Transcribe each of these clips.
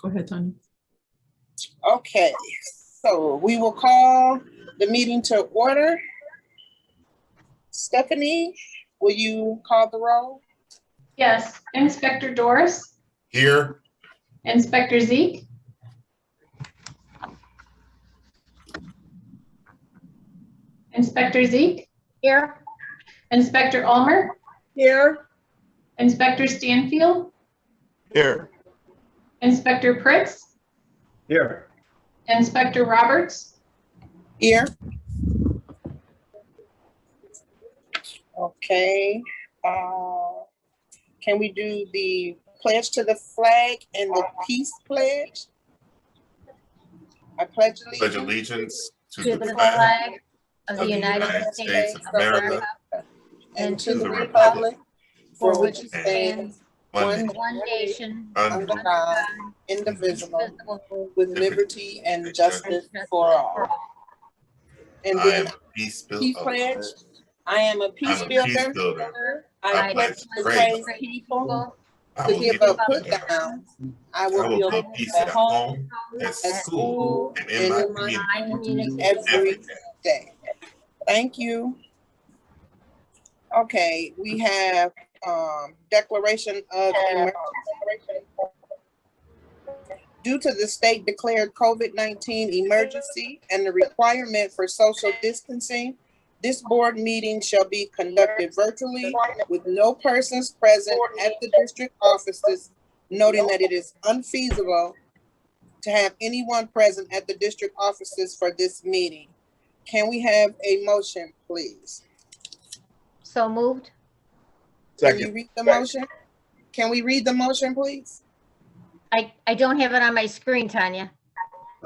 Go ahead, Tanya. Okay, so we will call the meeting to order. Stephanie, will you call the roll? Yes. Inspector Doris? Here. Inspector Zeke? Inspector Zeke? Here. Inspector Ulmer? Here. Inspector Stanfield? Here. Inspector Pritz? Here. Inspector Roberts? Here. Okay. Can we do the pledge to the flag and the peace pledge? I pledge Allegiance to To the the flag flag of of the United States of America America and to to the the republic for for which which it it stands, stands one one nation under under God, indivisible, indivisible, with liberty and and justice for all. And I then am a peace peace builder. pledge. I am a peace I'm a peace builder. builder. I I pledge to praise people, I to will give up put down. I I will will build build peace at at home, home, at at school, school, and in my community every day. Thank you. Okay, we have declaration of emergency. Due to the state declared COVID-19 emergency and the requirement for social distancing, this board meeting shall be conducted virtually with no persons present at the district offices, noting that it is unfeasible to have anyone present at the district offices for this meeting. Can we have a motion, please? So moved. Can you read the motion? Can we read the motion, please? I don't have it on my screen, Tanya.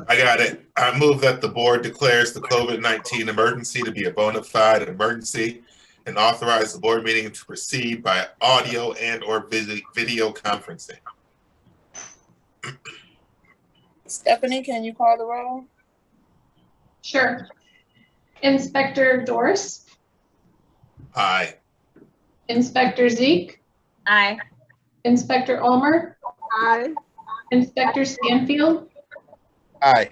I got it. I move that the board declares the COVID-19 emergency to be a bona fide emergency and authorize the board meeting to proceed by audio and or video conferencing. Stephanie, can you call the roll? Sure. Inspector Doris? Aye. Inspector Zeke? Aye. Inspector Ulmer? Aye. Inspector Stanfield? Aye.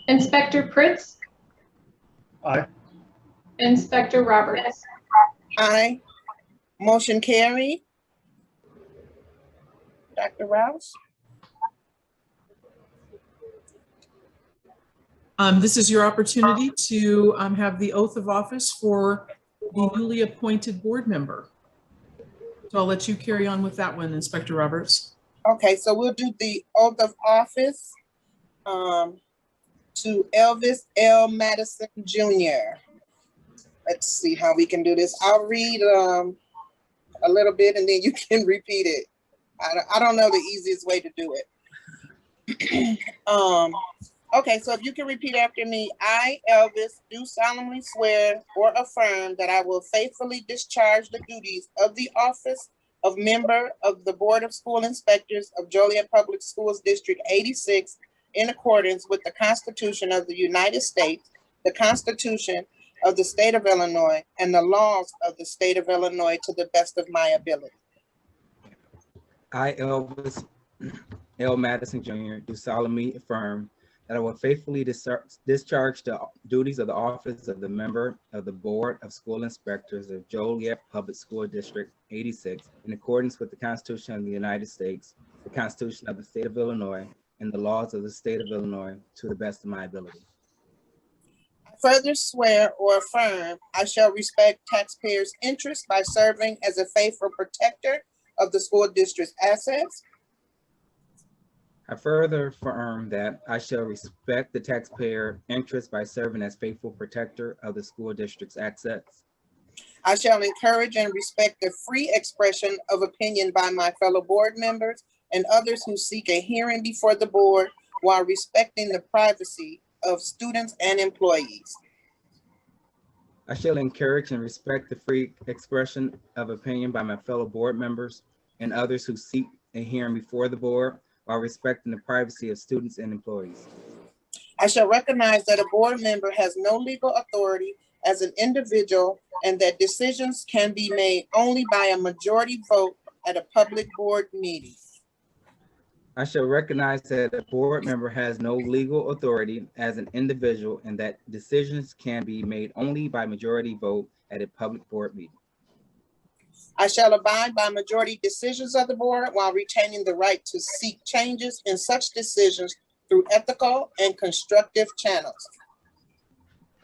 Inspector Pritz? Aye. Inspector Roberts? Aye. Motion carried. Dr. Rouse? This is your opportunity to have the oath of office for the newly appointed board member. So I'll let you carry on with that one, Inspector Roberts. Okay, so we'll do the oath of office to Elvis L. Madison Jr. Let's see how we can do this. I'll read a little bit and then you can repeat it. I don't know the easiest way to do it. Okay, so if you can repeat after me. I, Elvis, do solemnly swear or affirm that I will faithfully discharge the duties of the office of member of the Board of School Inspectors of Joliet Public Schools District 86 in accordance with the Constitution of the United States, the Constitution of the State of Illinois, and the laws of the State of Illinois to the best of my ability. I, Elvis L. Madison Jr., do solemnly affirm that I will faithfully discharge the duties of the office of the member of the Board of School Inspectors of Joliet Public School District 86 in accordance with the Constitution of the United States, the Constitution of the State of Illinois, and the laws of the State of Illinois to the best of my ability. I further swear or affirm I shall respect taxpayers' interests by serving as a faithful protector of the school district's assets. I further affirm that I shall respect the taxpayer interest by serving as faithful protector of the school district's assets. I shall encourage and respect the free expression of opinion by my fellow board members and others who seek a hearing before the board while respecting the privacy of students and employees. I shall encourage and respect the free expression of opinion by my fellow board members and others who seek a hearing before the board while respecting the privacy of students and employees. I shall recognize that a board member has no legal authority as an individual and that decisions can be made only by a majority vote at a public board meeting. I shall recognize that a board member has no legal authority as an individual and that decisions can be made only by majority vote at a public board meeting. I shall abide by majority decisions of the board while retaining the right to seek changes in such decisions through ethical and constructive channels.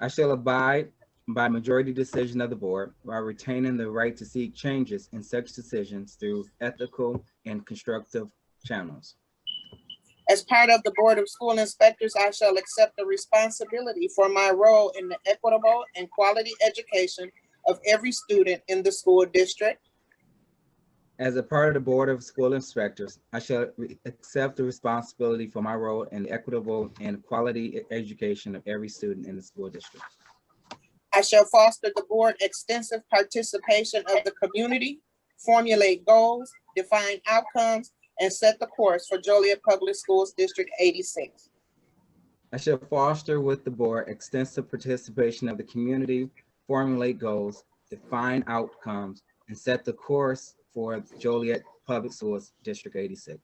I shall abide by majority decision of the board while retaining the right to seek changes in such decisions through ethical and constructive channels. As part of the Board of School Inspectors, I shall accept the responsibility for my role in the equitable and quality education of every student in the school district. As a part of the Board of School Inspectors, I shall accept the responsibility for my role in the equitable and quality education of every student in the school district. I shall foster the board extensive participation of the community, formulate goals, define outcomes, and set the course for Joliet Public Schools District 86. I shall foster with the board extensive participation of the community, formulate goals, define outcomes, and set the course for Joliet Public Schools District 86.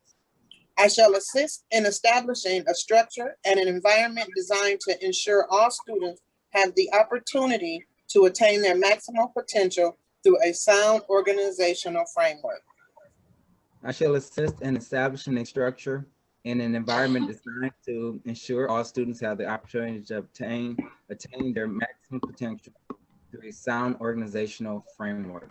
I shall assist in establishing a structure and an environment designed to ensure all students have the opportunity to attain their maximum potential through a sound organizational framework. I shall assist in establishing a structure and an environment designed to ensure all students have the opportunity to attain their maximum potential through a sound organizational framework.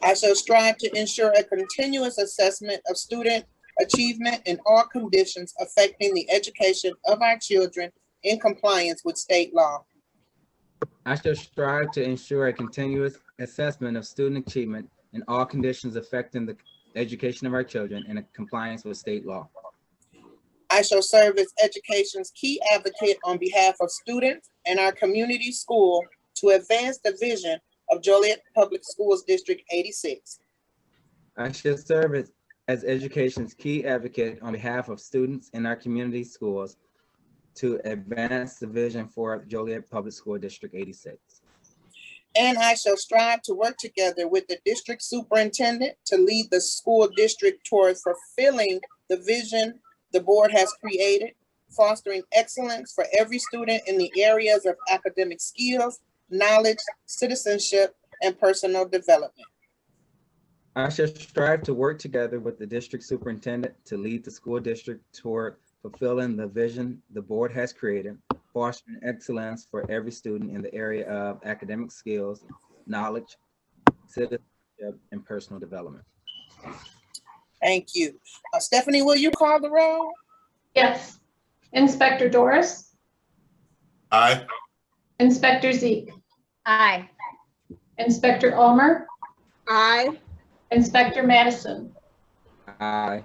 I shall strive to ensure a continuous assessment of student achievement in all conditions affecting the education of our children in compliance with state law. I shall strive to ensure a continuous assessment of student achievement in all conditions affecting the education of our children in compliance with state law. I shall serve as education's key advocate on behalf of students and our community school to advance the vision of Joliet Public Schools District 86. I shall serve as education's key advocate on behalf of students in our community schools to advance the vision for Joliet Public School District 86. And I shall strive to work together with the district superintendent to lead the school district towards fulfilling the vision the board has created, fostering excellence for every student in the areas of academic skills, knowledge, citizenship, and personal development. I shall strive to work together with the district superintendent to lead the school district toward fulfilling the vision the board has created, fostering excellence for every student in the area of academic skills, knowledge, citizenship, and personal development. Thank you. Stephanie, will you call the roll? Yes. Inspector Doris, Aye. Inspector Zeke, Aye. Inspector Ulmer, Aye. Inspector Madison, Aye.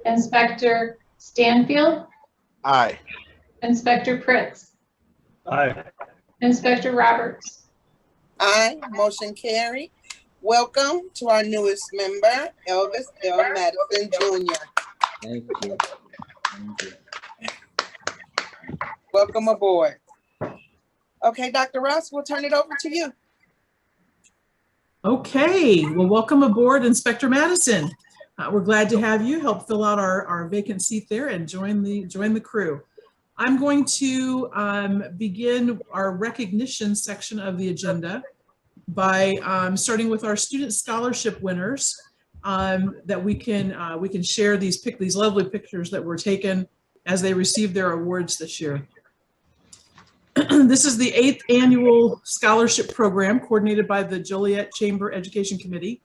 Inspector Stanfield, Aye. Inspector Pritz, Aye. Inspector Roberts. Aye, motion carried. Welcome to our newest member, Elvis L. Madison Jr. Thank you. Thank you. Welcome aboard. Okay, Dr. Ross, we'll turn it over to you. Okay, well, welcome aboard, Inspector Madison. We're glad to have you help fill out our vacant seat there and join the crew. I'm going to begin our recognition section of the agenda by starting with our student scholarship winners that we can share these lovely pictures that were taken as they received their awards this year. This is the 8th annual scholarship program coordinated by the Joliet Chamber Education Committee.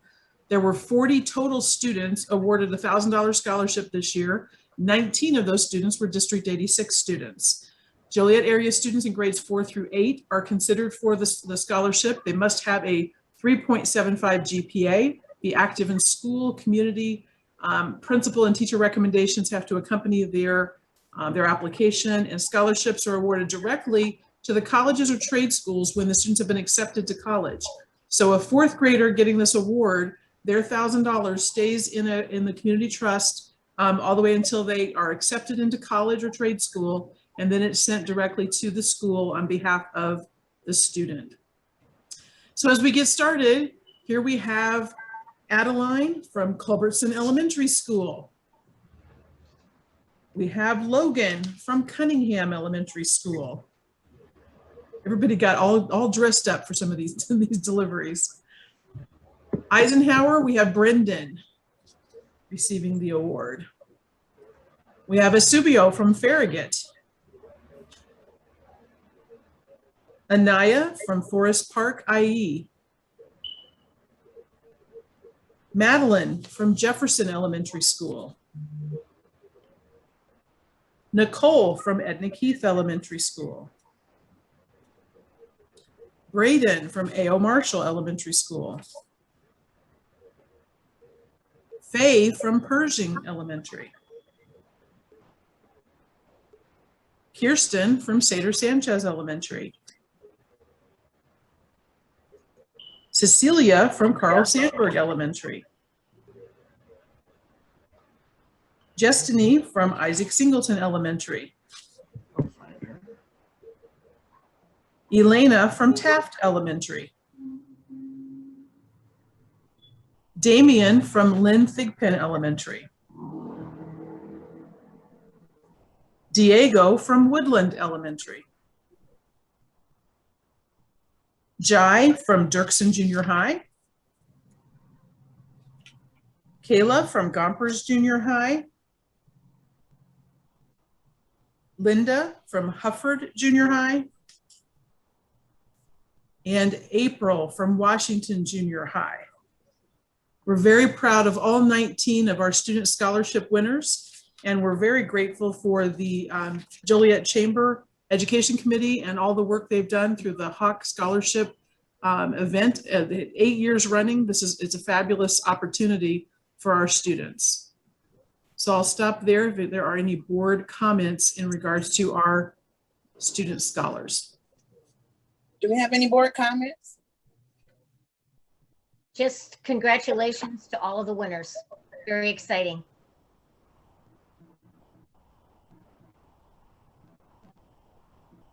There were 40 total students awarded a $1,000 scholarship this year. 19 of those students were District 86 students. Joliet area students in grades 4 through 8 are considered for the scholarship. They must have a 3.75 GPA, be active in school, community, principal and teacher recommendations have to accompany their application, and scholarships are awarded directly to the colleges or trade schools when the students have been accepted to college. So a 4th grader getting this award, their $1,000 stays in the community trust all the way until they are accepted into college or trade school, and then it's sent directly to the school on behalf of the student. So as we get started, here we have Adeline from Culbertson Elementary School. We have Logan from Cunningham Elementary School. Everybody got all dressed up for some of these deliveries. Eisenhower, we have Brendan receiving the award. We have Asubio from Farragut. Anaya from Forest Park IE. Madeline from Jefferson Elementary School. Nicole from Edna Keith Elementary School. Braden from A.O. Marshall Elementary School. Faye from Pershing Elementary. Kirsten from Cedar Sanchez Elementary. Cecilia from Carl Sandburg Elementary. Jestany from Isaac Singleton Elementary. Elena from Taft Elementary. Damian from Lynn Thigpen Elementary. Diego from Woodland Elementary. Jai from Dirksen Junior High. Kayla from Gompers Junior High. Linda from Hufford Junior High. And April from Washington Junior High. We're very proud of all 19 of our student scholarship winners, and we're very grateful for the Joliet Chamber Education Committee and all the work they've done through the Hawk Scholarship event. 8 years running, it's a fabulous opportunity for our students. So I'll stop there if there are any board comments in regards to our student scholars. Do we have any board comments? Just congratulations to all of the winners. Very exciting.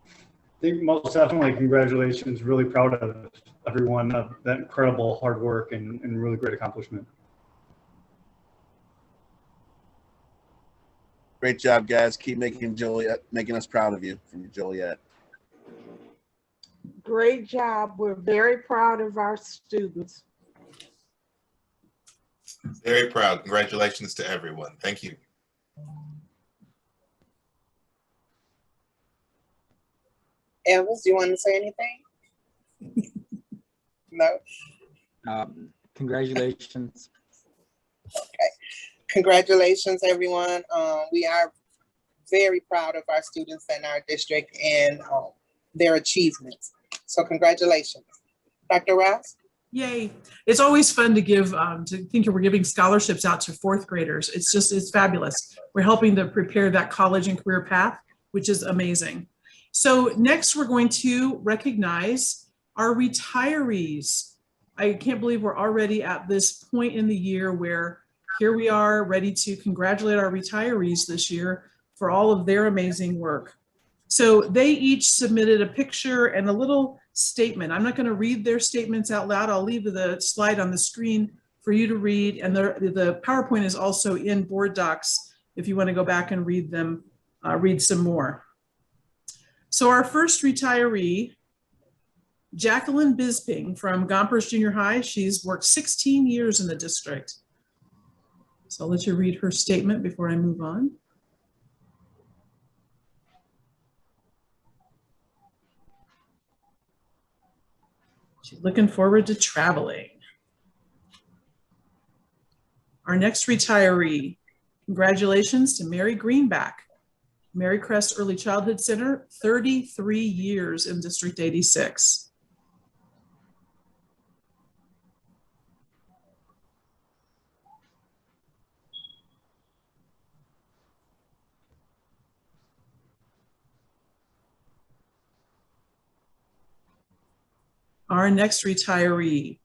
I think most definitely congratulations. Really proud of everyone of that incredible hard work and really great accomplishment. Great job, guys. Keep making us proud of you from Joliet. Great job. We're very proud of our students. Very proud. Congratulations to everyone. Thank you. Elvis, do you want to say anything? No? Congratulations. Okay. Congratulations, everyone. We are very proud of our students in our district and their achievements. So congratulations. Dr. Rouse? Yay. It's always fun to give, to think we're giving scholarships out to fourth graders. It's fabulous. We're helping to prepare that college and career path, which is amazing. So next we're going to recognize our retirees. I can't believe we're already at this point in the year where here we are ready to congratulate our retirees this year for all of their amazing work. So they each submitted a picture and a little statement. I'm not going to read their statements out loud. I'll leave the slide on the screen for you to read. And the PowerPoint is also in board docs if you want to go back and read them, read some more. So our first retiree, Jacqueline Bisping from Gompers Junior High. She's worked 16 years in the district. So I'll let you read her statement before I move on. She's looking forward to traveling. Our next retiree, congratulations to Mary Greenback, Mary Crest Early Childhood Center, 33 years in District 86. Our next retiree,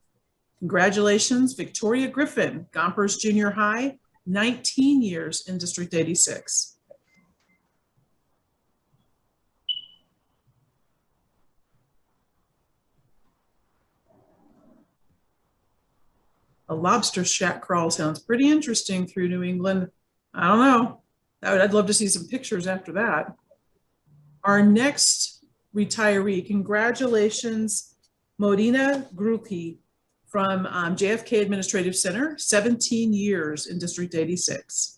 congratulations, Victoria Griffin, Gompers Junior High, 19 years in District 86. A lobster shack crawl sounds pretty interesting through New England. I don't know. I'd love to see some pictures after that. Our next retiree, congratulations, Modina Gruki from JFK Administrative Center, 17 years in District 86.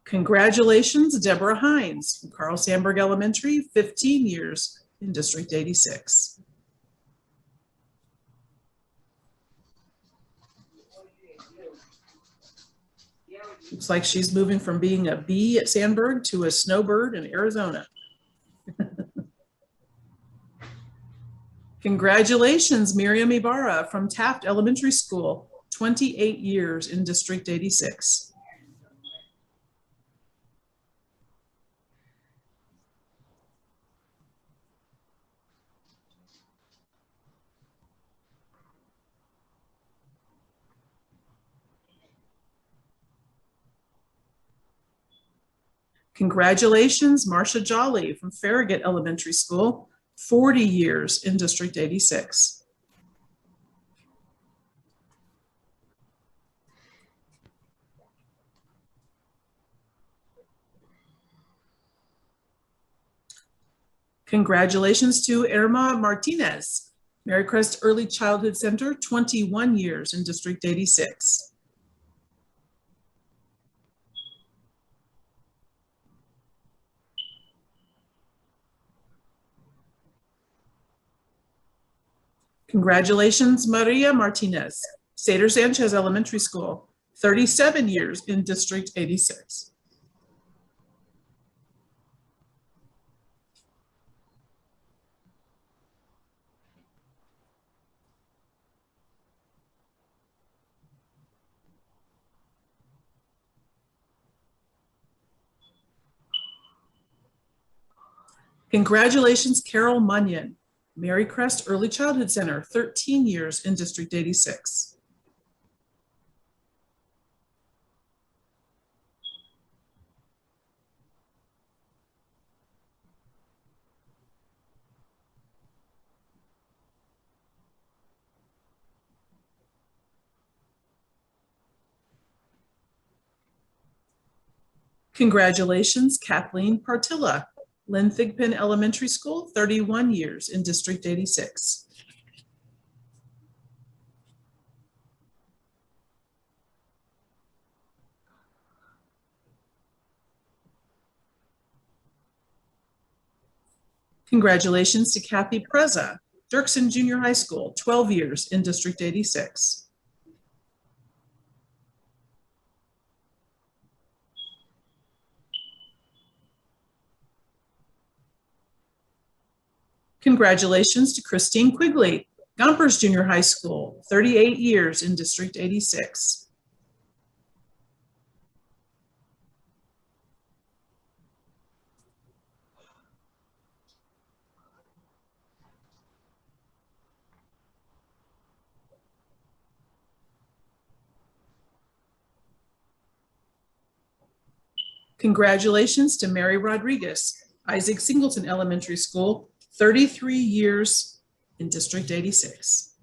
Congratulations, Deborah Hines from Carl Sandburg Elementary, 15 years in District 86. Looks like she's moving from being a bee at Sandburg to a snowbird in Arizona. Congratulations, Miriam Ibarra from Taft Elementary School, 28 years in District 86. Congratulations, Marcia Jolly from Farragut Elementary School, 40 years in District 86. Congratulations to Irma Martinez, Marycrest Early Childhood Center, 21 years in District 86. Congratulations, Maria Martinez, Cedar Sanchez Elementary School, 37 years in District 86. Congratulations, Carol Munyon, Marycrest Early Childhood Center, 13 years in District 86. Congratulations, Kathleen Partilla, Lynn Thigpen Elementary School, 31 years in District 86. Congratulations to Kathy Preza, Dirksen Junior High School, 12 years in District 86. Congratulations to Christine Quigley, Gompers Junior High School, 38 years in District 86. Congratulations to Mary Rodriguez, Isaac Singleton Elementary School, 33 years in District 86.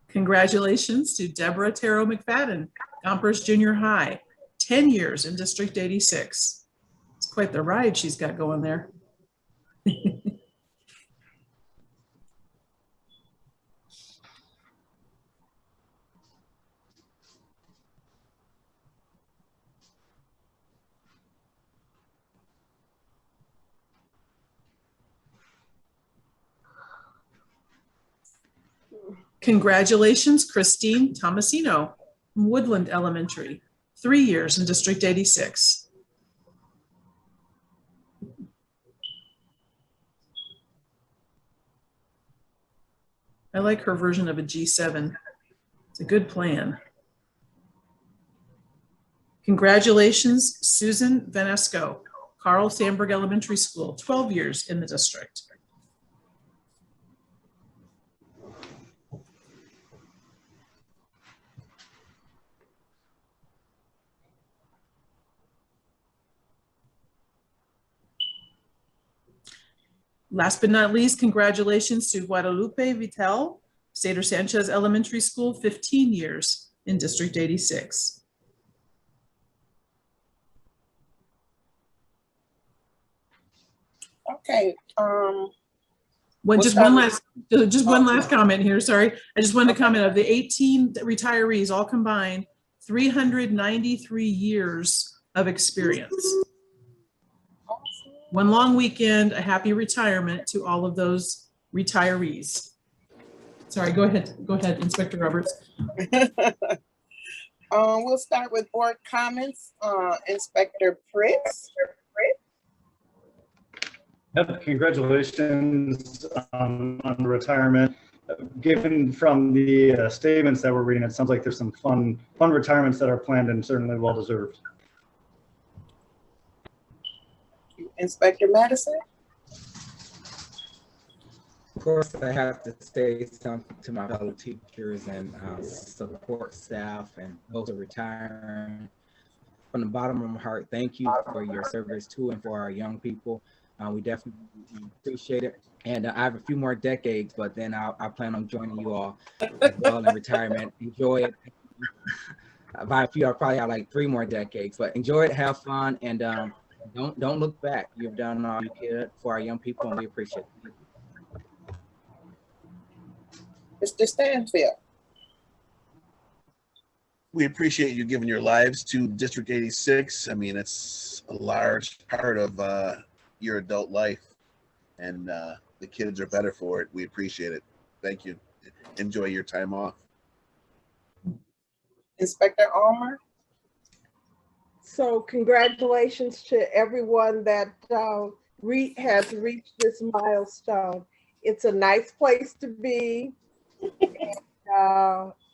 Congratulations to Deborah Taro McFadden, Gompers Junior High, 10 years in District 86. It's quite the ride she's got going there. Congratulations, Christine Tomasino, Woodland Elementary, 3 years in District 86. I like her version of a G7. It's a good plan. Congratulations, Susan Vanesco, Carl Sandburg Elementary School, 12 years in the district. Last but not least, congratulations to Guadalupe Vitel, Cedar Sanchez Elementary School, 15 years in District 86. Okay, Just one last comment here, sorry. I just wanted to comment of the 18 retirees, all combined, 393 years of experience. One long weekend, a happy retirement to all of those retirees. Sorry, go ahead, Inspector Roberts. We'll start with board comments. Inspector Pritz. Yep, congratulations on the retirement. Given from the statements that we're reading, it sounds like there's some fun retirements that are planned and certainly well deserved. Inspector Madison. Of course, I have to say something to my fellow teachers and support staff and those who are retiring. From the bottom of my heart, thank you for your service to and for our young people. We definitely appreciate it. And I have a few more decades, but then I plan on joining you all as well in retirement. Enjoy it. By a few, I probably have like 3 more decades, but enjoy it, have fun, and don't look back. You've done all you could for our young people, and we appreciate it. Mr. Stanfield. We appreciate you giving your lives to District 86. I mean, it's a large part of your adult life, and the kids are better for it. We appreciate it. Thank you. Enjoy your time off. Inspector Ulmer. So congratulations to everyone that has reached this milestone. It's a nice place to be.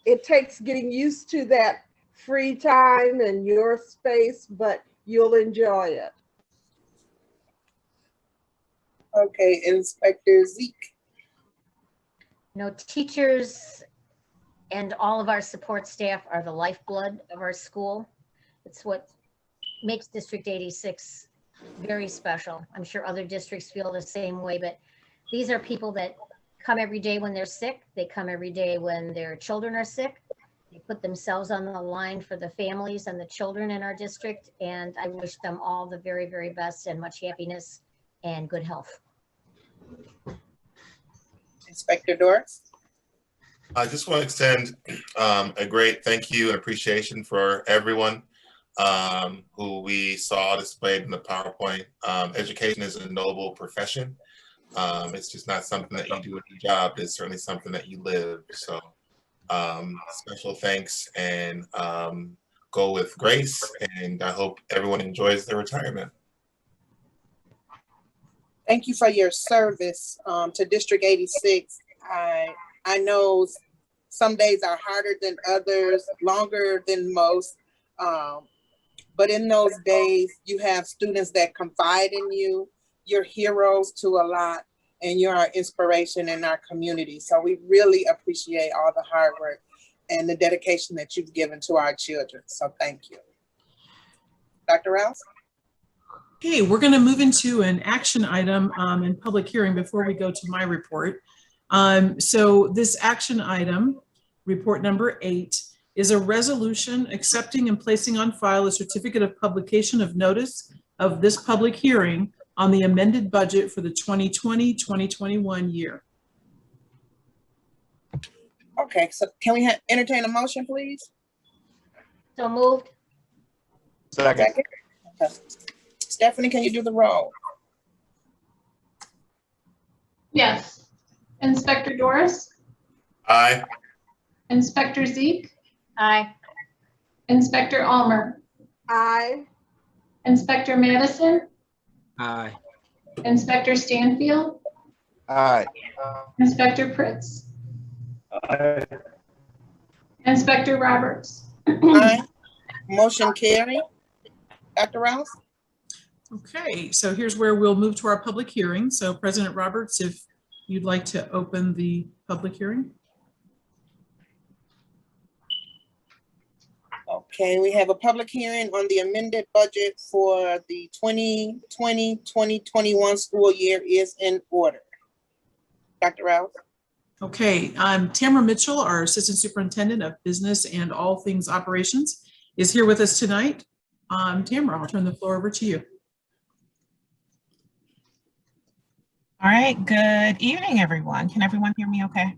It takes getting used to that free time and your space, but you'll enjoy it. Okay, Inspector Zeke. You know, teachers and all of our support staff are the lifeblood of our school. It's what makes District 86 very special. I'm sure other districts feel the same way, but these are people that come every day when they're sick. They come every day when their children are sick. They put themselves on the line for the families and the children in our district. And I wish them all the very, very best and much happiness and good health. Inspector Doris. I just want to extend a great thank you and appreciation for everyone who we saw displayed in the PowerPoint. Education is a noble profession. It's just not something that you do in your job. It's certainly something that you live. So special thanks, and go with grace. And I hope everyone enjoys their retirement. Thank you for your service to District 86. I know some days are harder than others, longer than most. But in those days, you have students that confide in you. You're heroes to a lot, and you're our inspiration in our community. So we really appreciate all the hard work and the dedication that you've given to our children. So thank you. Dr. Rouse? Okay, we're going to move into an action item in public hearing before we go to my report. So this action item, report number 8, is a resolution accepting and placing on file a certificate of publication of notice of this public hearing on the amended budget for the 2020-2021 year. Okay, so can we entertain a motion, please? So moved. Second. Okay. Stephanie, can you do the roll? Yes. Inspector Doris, Aye. Inspector Zeke, Aye. Inspector Ulmer, Aye. Inspector Madison, Aye. Inspector Stanfield, Aye. Inspector Pritz, Aye. Inspector Roberts. Aye. Motion carried. Dr. Rouse? Okay, so here's where we'll move to our public hearing. So President Roberts, if you'd like to open the public hearing. Okay, we have a public hearing on the amended budget for the 2020-2021 school year is in order. Dr. Rouse? Okay, Tamara Mitchell, our Assistant Superintendent of Business and All Things Operations, is here with us tonight. Tamara, I'll turn the floor over to you. All right, good evening, everyone. Can everyone hear me okay?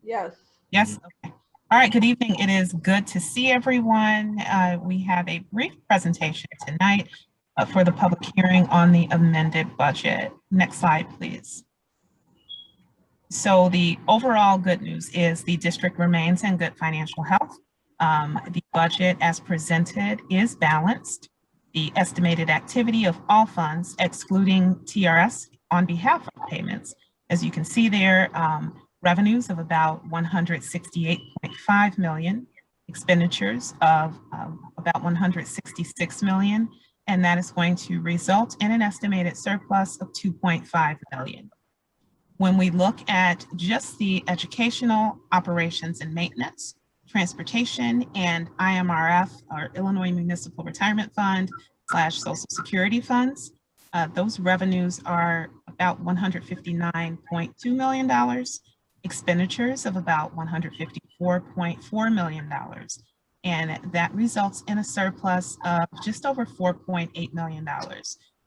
Yes. Yes, okay. All right, good evening. It is good to see everyone. We have a brief presentation tonight for the public hearing on the amended budget. Next slide, please. So the overall good news is the district remains in good financial health. The budget as presented is balanced. The estimated activity of all funds, excluding TRS on behalf of payments, as you can see there, revenues of about 168.5 million, expenditures of about 166 million, and that is going to result in an estimated surplus of 2.5 million. When we look at just the educational operations and maintenance, transportation, and IMRF, or Illinois Municipal Retirement Fund / Social Security funds, those revenues are about $159.2 million, expenditures of about $154.4 million, and that results in a surplus of just over $4.8 million.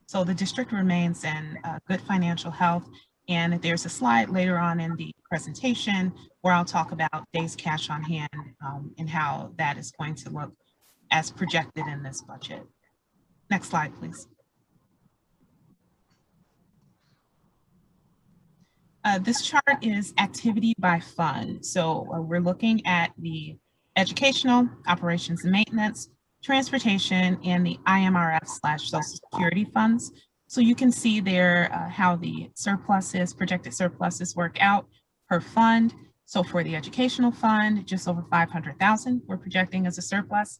So the district remains in good financial health, and there's a slide later on in the presentation where I'll talk about days cash on hand and how that is going to look as projected in this budget. Next slide, please. This chart is activity by fund. So we're looking at the educational, operations and maintenance, transportation, and the IMRF / Social Security funds. So you can see there how the surpluses, projected surpluses work out per fund. So for the educational fund, just over 500,000 we're projecting as a surplus.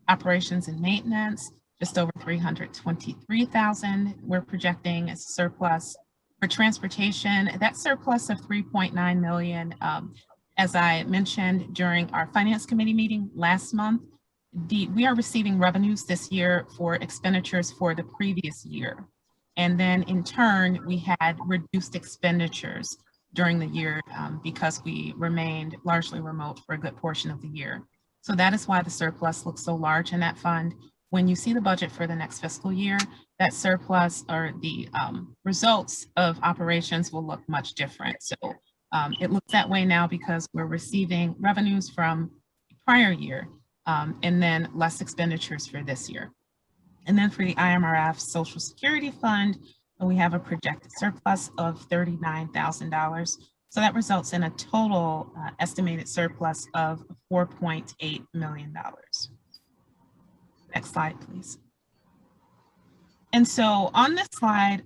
Operations and maintenance, just over 323,000 we're projecting as a surplus. For transportation, that surplus of 3.9 million, as I mentioned during our finance committee meeting last month, we are receiving revenues this year for expenditures for the previous year. And then in turn, we had reduced expenditures during the year because we remained largely remote for a good portion of the year. So that is why the surplus looks so large in that fund. When you see the budget for the next fiscal year, that surplus or the results of operations will look much different. So it looks that way now because we're receiving revenues from the prior year and then less expenditures for this year. And then for the IMRF Social Security Fund, we have a projected surplus of $39,000. So that results in a total estimated surplus of $4.8 million. Next slide, please. And so on this slide,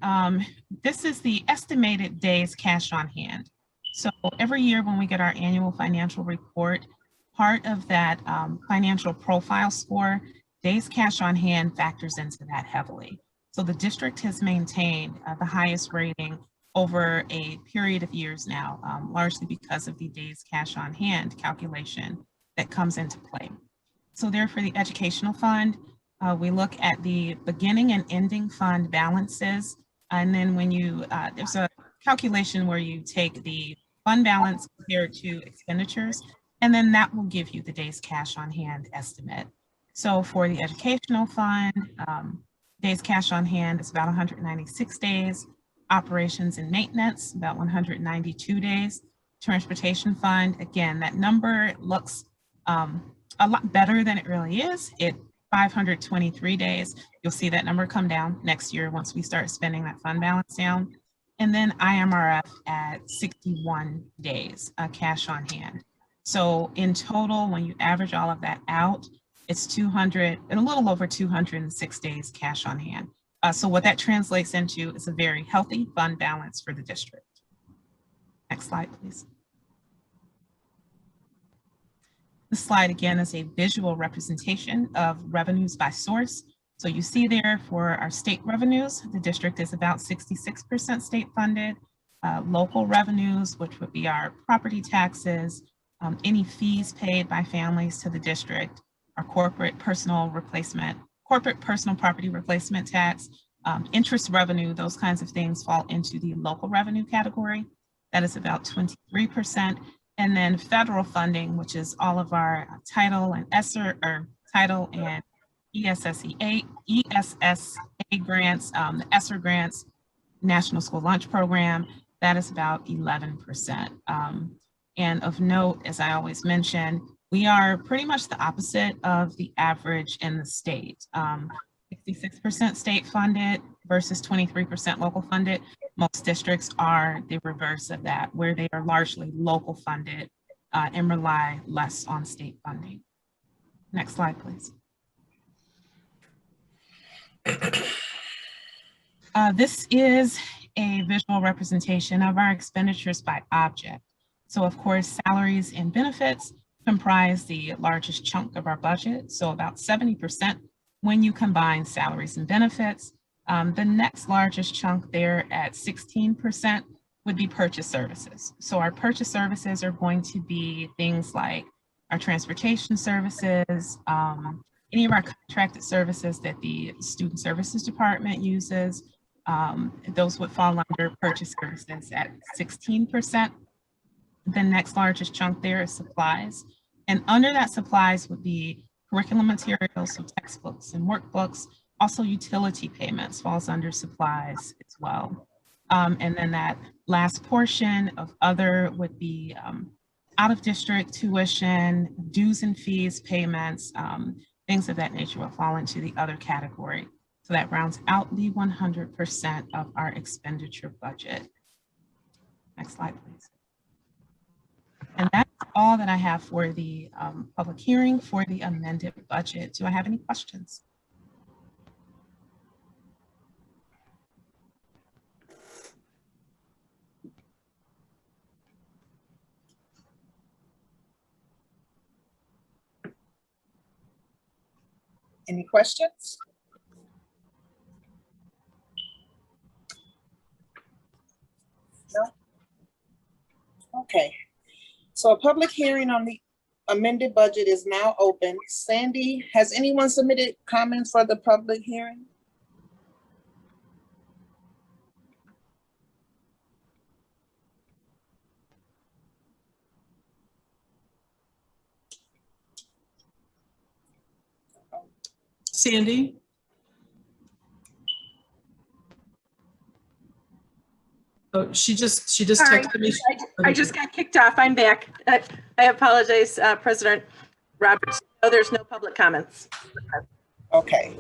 this is the estimated days cash on hand. So every year when we get our annual financial report, part of that financial profile score, days cash on hand factors into that heavily. So the district has maintained the highest rating over a period of years now, largely because of the days cash on hand calculation that comes into play. So there for the educational fund, we look at the beginning and ending fund balances. And then when you, there's a calculation where you take the fund balance compared to expenditures, and then that will give you the days cash on hand estimate. So for the educational fund, days cash on hand is about 196 days. Operations and maintenance, about 192 days. Transportation fund, again, that number looks a lot better than it really is. 523 days. You'll see that number come down next year once we start spending that fund balance down. And then IMRF at 61 days, cash on hand. So in total, when you average all of that out, it's 200 and a little over 206 days cash on hand. So what that translates into is a very healthy fund balance for the district. Next slide, please. This slide again is a visual representation of revenues by source. So you see there for our state revenues, the district is about 66% state funded. Local revenues, which would be our property taxes, any fees paid by families to the district, our corporate personal property replacement tax, interest revenue, those kinds of things fall into the local revenue category. That is about 23%. And then federal funding, which is all of our title and title and ESSA grants, the ESSER grants, National School Lunch Program, that is about 11%. And of note, as I always mention, we are pretty much the opposite of the average in the state. 66% state funded versus 23% local funded. Most districts are the reverse of that, where they are largely local funded and rely less on state funding. Next slide, please. This is a visual representation of our expenditures by object. So of course, salaries and benefits comprise the largest chunk of our budget. So about 70% when you combine salaries and benefits. The next largest chunk there at 16% would be purchase services. So our purchase services are going to be things like our transportation services, any of our contracted services that the Student Services Department uses. Those would fall under purchase services at 16%. The next largest chunk there is supplies. And under that supplies would be curriculum materials, so textbooks and workbooks. Also utility payments falls under supplies as well. And then that last portion of other would be out of district tuition, dues and fees payments, things of that nature will fall into the other category. So that rounds out the 100% of our expenditure budget. Next slide, please. And that's all that I have for the public hearing for the amended budget. Do I have any questions? Any questions? No? Okay. So a public hearing on the amended budget is now open. Sandy, has anyone submitted comments for the public hearing? Sandy? Oh, she just Sorry, texted me. I just got kicked off. I'm back. I apologize, President Roberts. Oh, there's no public comments. Okay.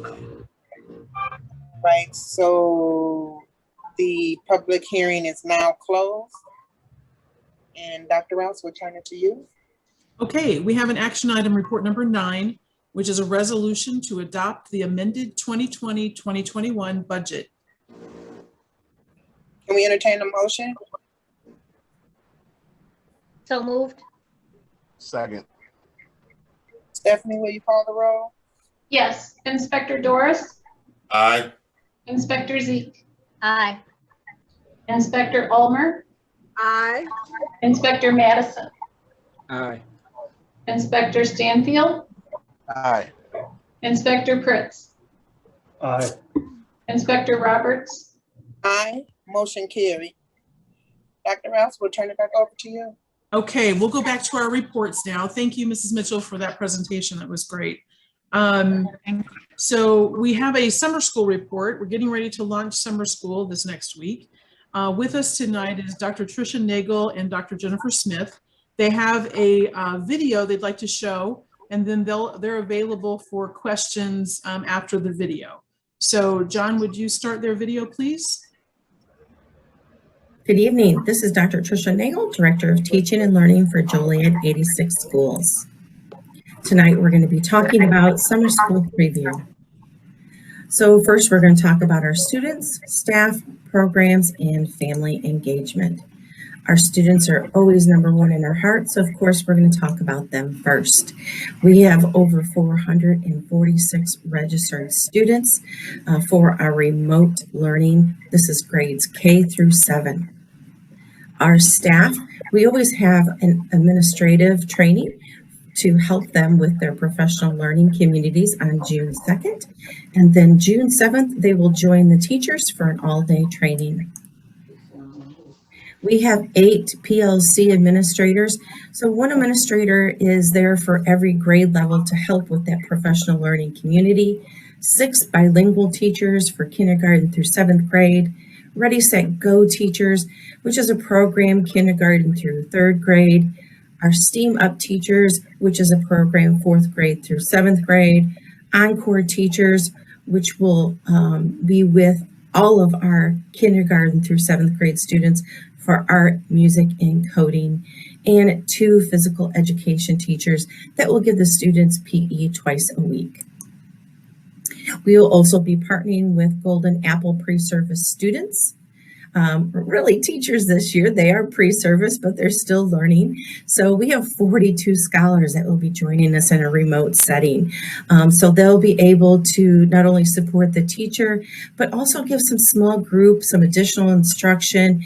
Right, so the public hearing is now closed. And Dr. Rouse, we'll turn it to you. Okay, we have an action item report number 9, which is a resolution to adopt the amended 2020-2021 budget. Can we entertain a motion? So moved. Second. Stephanie, will you call the roll? Yes. Inspector Doris, Aye. Inspector Zeke, Aye. Inspector Ulmer, Aye. Inspector Madison, Aye. Inspector Stanfield, Aye. Inspector Pritz, Aye. Inspector Roberts, Aye, motion carried. Dr. Rouse, we'll turn it back over to you. Okay, we'll go back to our reports now. Thank you, Mrs. Mitchell, for that presentation. That was great. So we have a summer school report. We're getting ready to launch summer school this next week. With us tonight is Dr. Tricia Nagel and Dr. Jennifer Smith. They have a video they'd like to show, and then they're available for questions after the video. So John, would you start their video, please? Good evening. This is Dr. Tricia Nagel, Director of Teaching and Learning for Joliet 86 Schools. Tonight, we're going to be talking about summer school preview. So first, we're going to talk about our students, staff, programs, and family engagement. Our students are always number one in our hearts, so of course, we're going to talk about them first. We have over 446 registered students for our remote learning. This is grades K through 7. Our staff, we always have an administrative training to help them with their professional learning communities on June 2nd. And then June 7th, they will join the teachers for an all-day training. We have 8 PLC administrators. So one administrator is there for every grade level to help with that professional learning community. 6 bilingual teachers for kindergarten through 7th grade. Ready, Set, Go teachers, which is a program kindergarten through 3rd grade. Our STEAM Up teachers, which is a program 4th grade through 7th grade. Encore teachers, which will be with all of our kindergarten through 7th grade students for art, music, and coding, and 2 physical education teachers that will give the students PE twice a week. We will also be partnering with Golden Apple pre-service students. Really teachers this year, they are pre-service, but they're still learning. So we have 42 scholars that will be joining us in a remote setting. So they'll be able to not only support the teacher, but also give some small group, some additional instruction,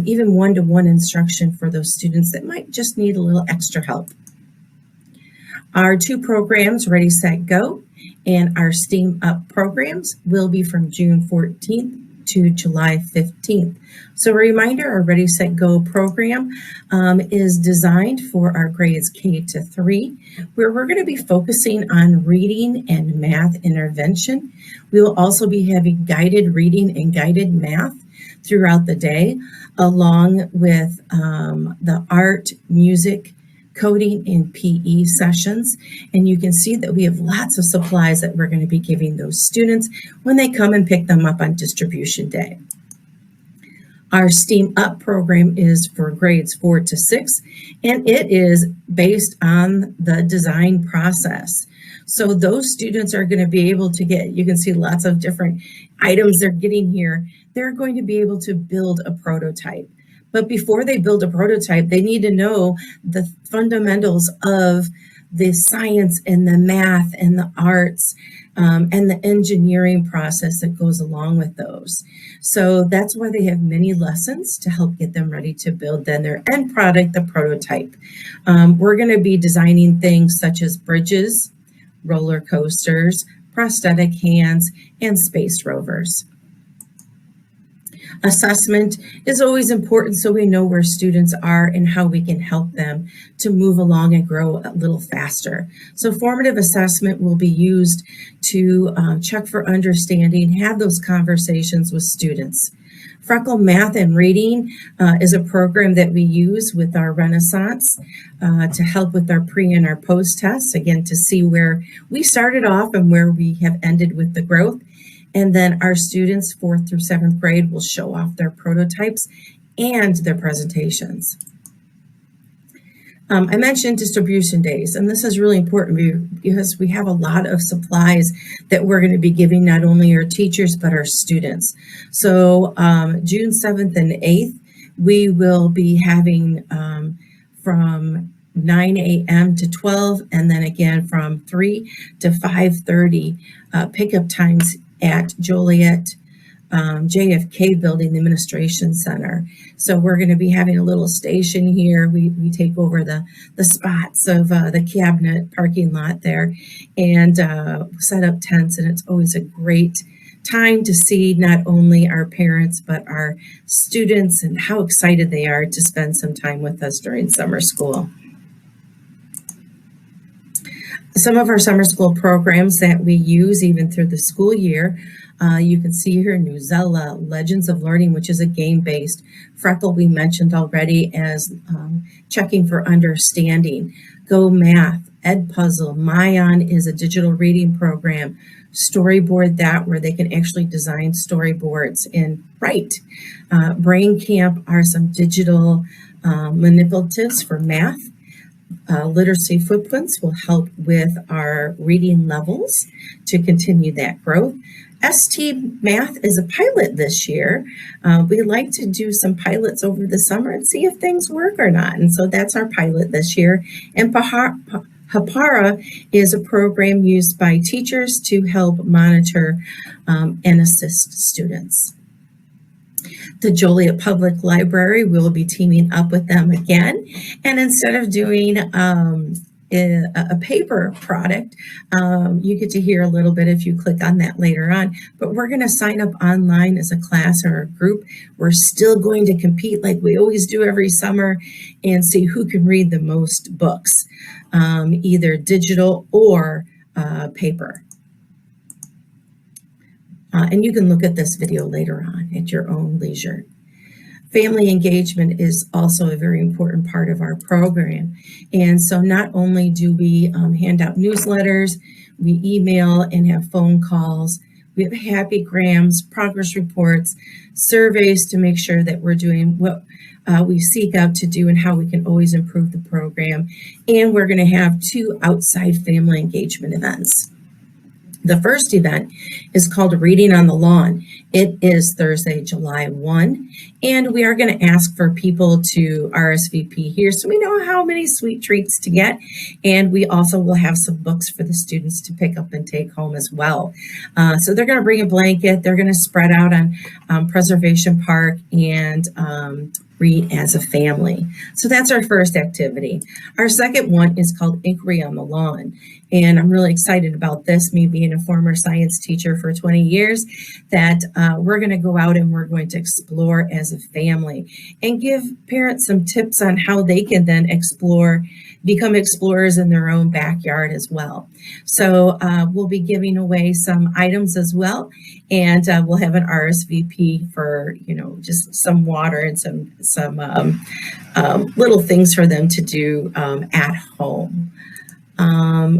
even one-to-one instruction for those students that might just need a little extra help. Our 2 programs, Ready, Set, Go, and our STEAM Up programs will be from June 14th to July 15th. So a reminder, our Ready, Set, Go program is designed for our grades K to 3, where we're going to be focusing on reading and math intervention. We will also be having guided reading and guided math throughout the day, along with the art, music, coding, and PE sessions. And you can see that we have lots of supplies that we're going to be giving those students when they come and pick them up on distribution day. Our STEAM Up program is for grades 4 to 6, and it is based on the design process. So those students are going to be able to get, you can see lots of different items they're getting here. They're going to be able to build a prototype. But before they build a prototype, they need to know the fundamentals of the science and the math and the arts and the engineering process that goes along with those. So that's why they have many lessons to help get them ready to build then their end product, the prototype. We're going to be designing things such as bridges, roller coasters, prosthetic hands, and space rovers. Assessment is always important so we know where students are and how we can help them to move along and grow a little faster. So formative assessment will be used to check for understanding, have those conversations with students. Freckle Math and Reading is a program that we use with our Renaissance to help with our pre and our post tests, again, to see where we started off and where we have ended with the growth. And then our students 4th through 7th grade will show off their prototypes and their presentations. I mentioned distribution days, and this is really important because we have a lot of supplies that we're going to be giving not only our teachers, but our students. So June 7th and 8th, we will be having from 9 a.m. to 12, and then again from 3 to 5:30 pickup times at Joliet JFK building, the administration center. So we're going to be having a little station here. We take over the spots of the cabinet parking lot there and set up tents, and it's always a great time to see not only our parents but our students and how excited they are to spend some time with us during summer school. Some of our summer school programs that we use even through the school year, you can see here Newsella, Legends of Learning, which is a game-based. Freckle we mentioned already as checking for understanding. Go Math, Ed Puzzle, Mayan is a digital reading program. Storyboard That, where they can actually design storyboards and write. Brain Camp are some digital manipulatives for math. Literacy Footprints will help with our reading levels to continue that growth. ST Math is a pilot this year. We like to do some pilots over the summer and see if things work or not. And so that's our pilot this year. And Hapara is a program used by teachers to help monitor and assist students. The Joliet Public Library will be teaming up with them again. And instead of doing a paper product. You get to hear a little bit if you click on that later on, but we're going to sign up online as a class or a group. We're still going to compete like we always do every summer and see who can read the most books, either digital or paper. And you can look at this video later on at your own leisure. Family engagement is also a very important part of our program. And so not only do we hand out newsletters, we email and have phone calls, we have happy grams, progress reports, surveys to make sure that we're doing what we seek out to do and how we can always improve the program. And we're going to have 2 outside family engagement events. The first event is called Reading on the Lawn. It is Thursday, July 1, and we are going to ask for people to RSVP here so we know how many sweet treats to get, and we also will have some books for the students to pick up and take home as well. So they're going to bring a blanket, they're going to spread out on Preservation Park and read as a family. So that's our first activity. Our second one is called Inquiry on the Lawn. And I'm really excited about this, me being a former science teacher for 20 years, that we're going to go out and we're going to explore as a family and give parents some tips on how they can then explore, become explorers in their own backyard as well. So we'll be giving away some items as well. And we'll have an RSVP for, just some water and some little things for them to do at home.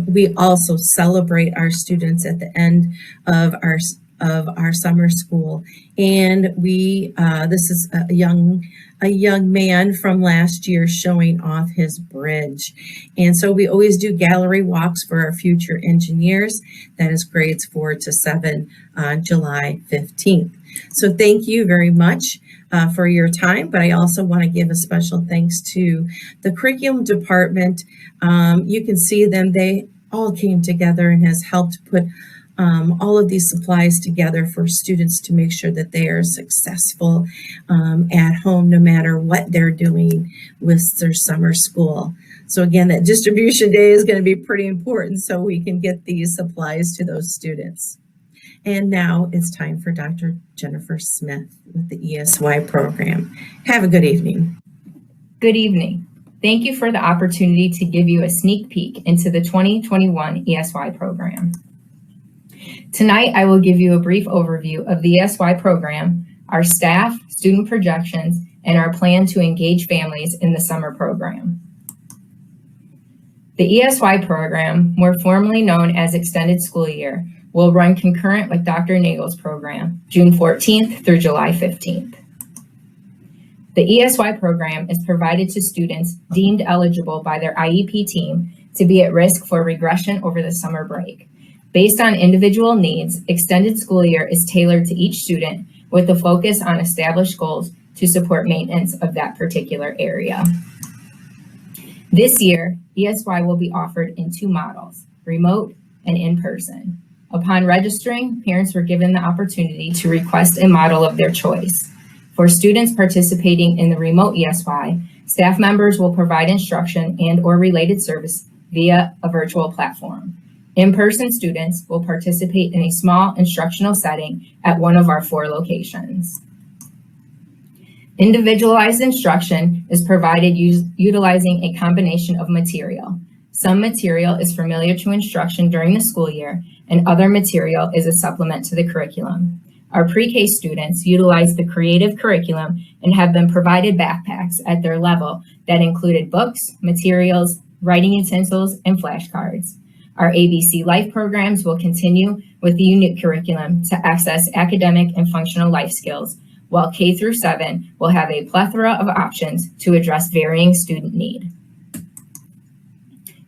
We also celebrate our students at the end of our summer school, and this is a young man from last year showing off his bridge. And so we always do gallery walks for our future engineers. That is grades 4 to 7 on July 15th. So thank you very much for your time, but I also want to give a special thanks to the curriculum department. You can see them, they all came together and has helped put all of these supplies together for students to make sure that they are successful at home, no matter what they're doing with their summer school. So again, that distribution day is going to be pretty important so we can get these supplies to those students. And now it's time for Dr. Jennifer Smith with the ESY program. Have a good evening. Good evening. Thank you for the opportunity to give you a sneak peek into the 2021 ESY program. Tonight, I will give you a brief overview of the ESY program, our staff, student projections, and our plan to engage families in the summer program. The ESY program, more formally known as Extended School Year, will run concurrent with Dr. Nagel's program, June 14th through July 15th. The ESY program is provided to students deemed eligible by their IEP team to be at risk for regression over the summer break. Based on individual needs, Extended School Year is tailored to each student with a focus on established goals to support maintenance of that particular area. This year, ESY will be offered in 2 models, remote and in-person. Upon registering, parents were given the opportunity to request a model of their choice. For students participating in the remote ESY, staff members will provide instruction and/or related service via a virtual platform. In-person students will participate in a small instructional setting at one of our 4 locations. Individualized instruction is provided utilizing a combination of material. Some material is familiar to instruction during the school year, and other material is a supplement to the curriculum. Our pre-K students utilize the creative curriculum and have been provided backpacks at their level that included books, materials, writing utensils, and flashcards. Our ABC Life programs will continue with the unit curriculum to access academic and functional life skills, while K through 7 will have a plethora of options to address varying student need.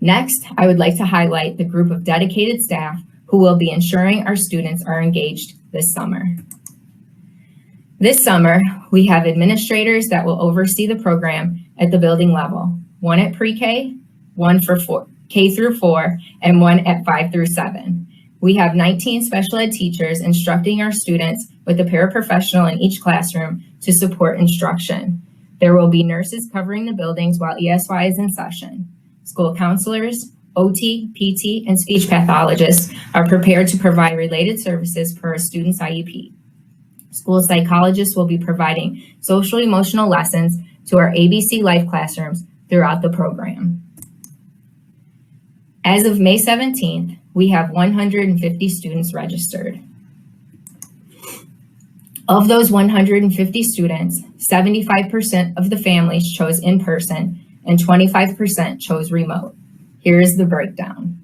Next, I would like to highlight the group of dedicated staff who will be ensuring our students are engaged this summer. This summer, we have administrators that will oversee the program at the building level, 1 at pre-K, 1 for K through 4, and 1 at 5 through 7. We have 19 special ed teachers instructing our students with a paraprofessional in each classroom to support instruction. There will be nurses covering the buildings while ESY is in session. School counselors, OT, PT, and speech pathologists are prepared to provide related services per a student's IEP. School psychologists will be providing social emotional lessons to our ABC Life classrooms throughout the program. As of May 17th, we have 150 students registered. Of those 150 students, 75% of the families chose in-person and 25% chose remote. Here is the breakdown.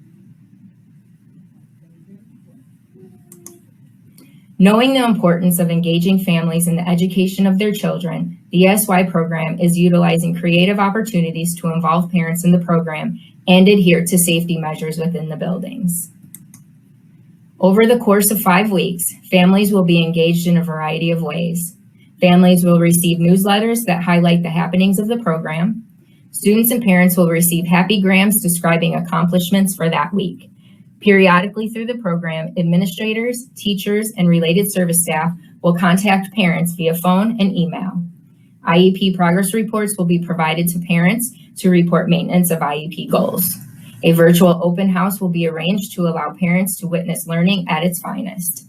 Knowing the importance of engaging families in the education of their children, the ESY program is utilizing creative opportunities to involve parents in the program and adhere to safety measures within the buildings. Over the course of 5 weeks, families will be engaged in a variety of ways. Families will receive newsletters that highlight the happenings of the program. Students and parents will receive happy grams describing accomplishments for that week. Periodically through the program, administrators, teachers, and related service staff will contact parents via phone and email. IEP progress reports will be provided to parents to report maintenance of IEP goals. A virtual open house will be arranged to allow parents to witness learning at its finest.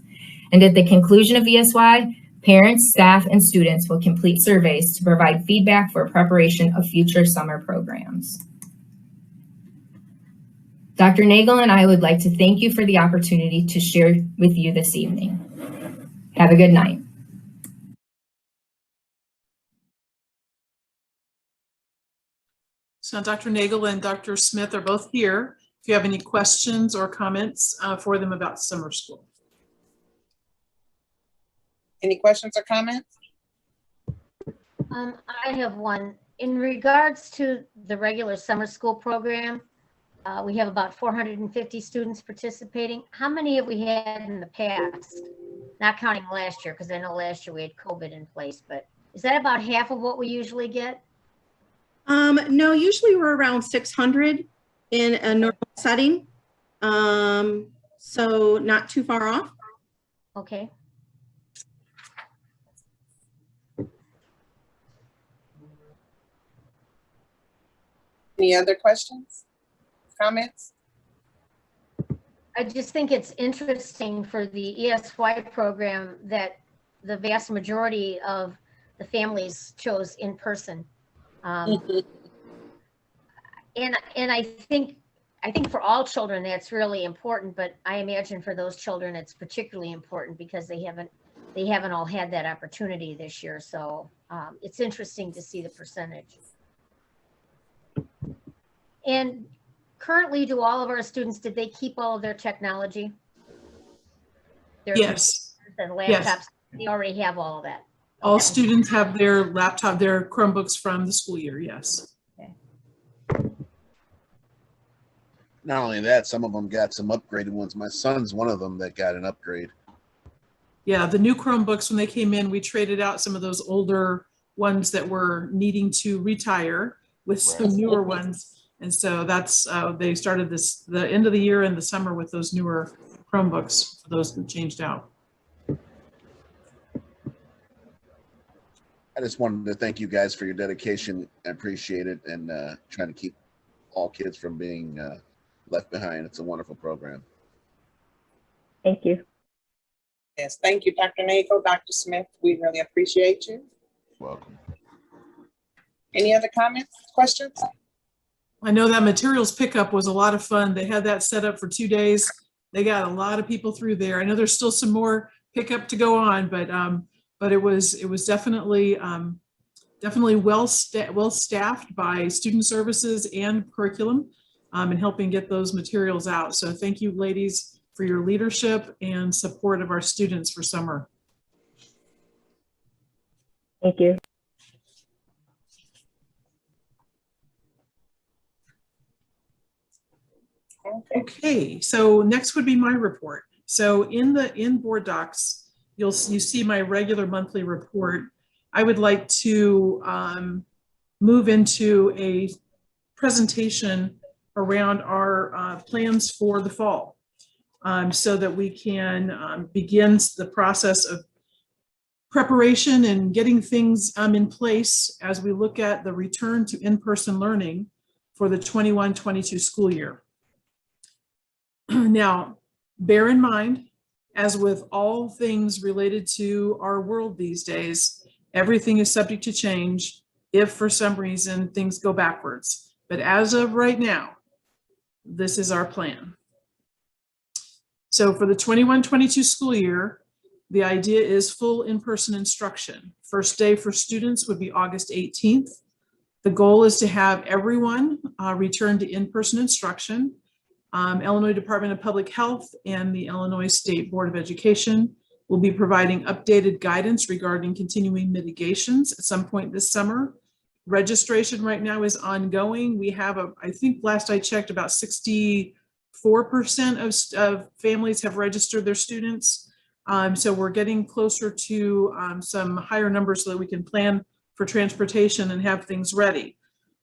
And at the conclusion of ESY, parents, staff, and students will complete surveys to provide feedback for preparation of future summer programs. Dr. Nagel and I would like to thank you for the opportunity to share with you this evening. Have a good night. So Dr. Nagel and Dr. Smith are both here. If you have any questions or comments for them about summer school. Any questions or comments? I have one. In regards to the regular summer school program, we have about 450 students participating. How many have we had in the past? Not counting last year, because I know last year we had COVID in place, but is that about half of what we usually get? No, usually we're around 600 in a normal setting. So not too far off. Okay. Any other questions, comments? I just think it's interesting for the ESY program that the vast majority of the families chose in person. And I think for all children that's really important, but I imagine for those children it's particularly important because they haven't all had that opportunity this year. So it's interesting to see the percentage. And currently, do all of our students, did they keep all of their technology? Yes. And laptops, yes. They already have all of that. All students have their laptop, their Chromebooks from the school year, yes. Okay. Not only that, some of them got some upgraded ones. My son's one of them that got an upgrade. Yeah, the new Chromebooks, when they came in, we traded out some of those older ones that were needing to retire with some newer ones. And so that's, they started the end of the year and the summer with those newer Chromebooks, for those that changed out. I just wanted to thank you guys for your dedication. I appreciate it, and trying to keep all kids from being left behind. It's a wonderful program. Thank you. Yes, thank you, Dr. Nagel, Dr. Smith. We really appreciate you. Welcome. Any other comments, questions? I know that materials pickup was a lot of fun. They had that set up for 2 days. They got a lot of people through there. I know there's still some more pickup to go on, but it was definitely well staffed by student services and curriculum in helping get those materials out. So thank you, ladies, for your leadership and support of our students for summer. Thank you. Okay, so next would be my report. So in board docs, you see my regular monthly report. I would like to move into a presentation around our plans for the fall, so that we can begin the process of preparation and getting things in place as we look at the return to in-person learning for the 21-22 school year. Now, bear in mind, as with all things related to our world these days, everything is subject to change if for some reason things go backwards. But as of right now, this is our plan. So for the 21-22 school year, the idea is full in-person instruction. First day for students would be August 18th. The goal is to have everyone return to in-person instruction. Illinois Department of Public Health and the Illinois State Board of Education will be providing updated guidance regarding continuing mitigations at some point this summer. Registration right now is ongoing. We have, I think last I checked, about 64% of families have registered their students. So we're getting closer to some higher numbers so that we can plan for transportation and have things ready.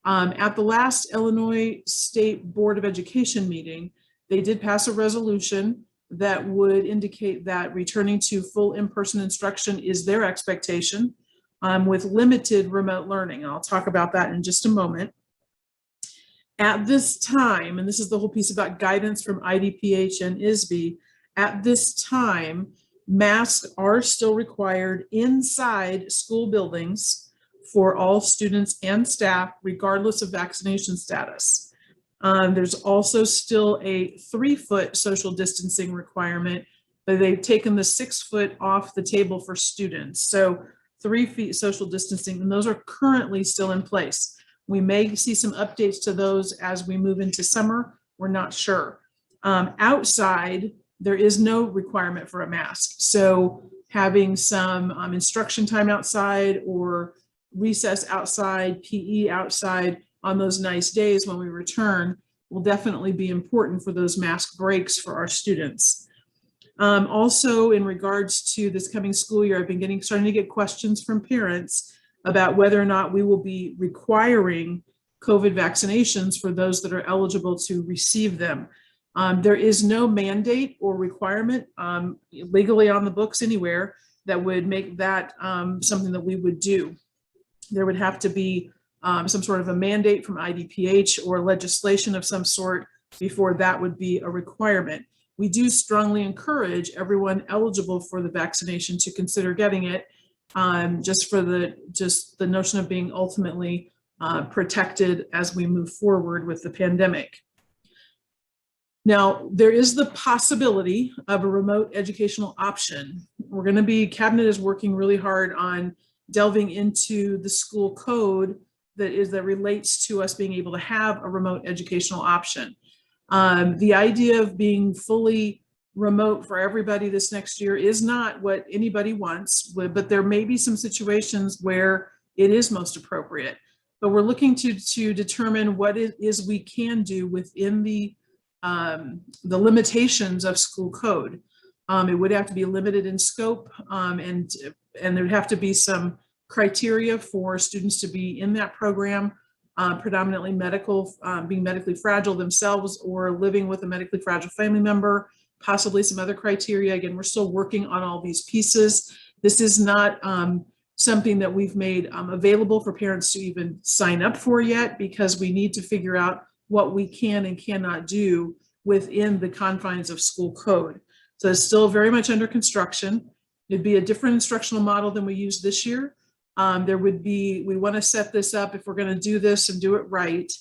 At the last Illinois State Board of Education meeting, they did pass a resolution that would indicate that returning to full in-person instruction is their expectation with limited remote learning. And I'll talk about that in just a moment. At this time, and this is the whole piece about guidance from IDPH and ISB, at this time, masks are still required inside school buildings for all students and staff, regardless of vaccination status. There's also still a 3-foot social distancing requirement, but they've taken the 6 foot off the table for students. So 3 feet social distancing, and those are currently still in place. We may see some updates to those as we move into summer. We're not sure. Outside, there is no requirement for a mask. So having some instruction time outside or recess outside, PE outside on those nice days when we return will definitely be important for those mask breaks for our students. Also, in regards to this coming school year, I've been starting to get questions from parents about whether or not we will be requiring COVID vaccinations for those that are eligible to receive them. There is no mandate or requirement legally on the books anywhere that would make that something that we would do. There would have to be some sort of a mandate from IDPH or legislation of some sort before that would be a requirement. We do strongly encourage everyone eligible for the vaccination to consider getting it, just for the notion of being ultimately protected as we move forward with the pandemic. Now, there is the possibility of a remote educational option. Cabinet is working really hard on delving into the school code that relates to us being able to have a remote educational option. The idea of being fully remote for everybody this next year is not what anybody wants, but there may be some situations where it is most appropriate. But we're looking to determine what it is we can do within the limitations of school code. It would have to be limited in scope, and there'd have to be some criteria for students to be in that program, predominantly being medically fragile themselves or living with a medically fragile family member, possibly some other criteria. Again, we're still working on all these pieces. This is not something that we've made available for parents to even sign up for yet, because we need to figure out what we can and cannot do within the confines of school code. So it's still very much under construction. It'd be a different instructional model than we used this year. We want to set this up, if we're going to do this and do it right.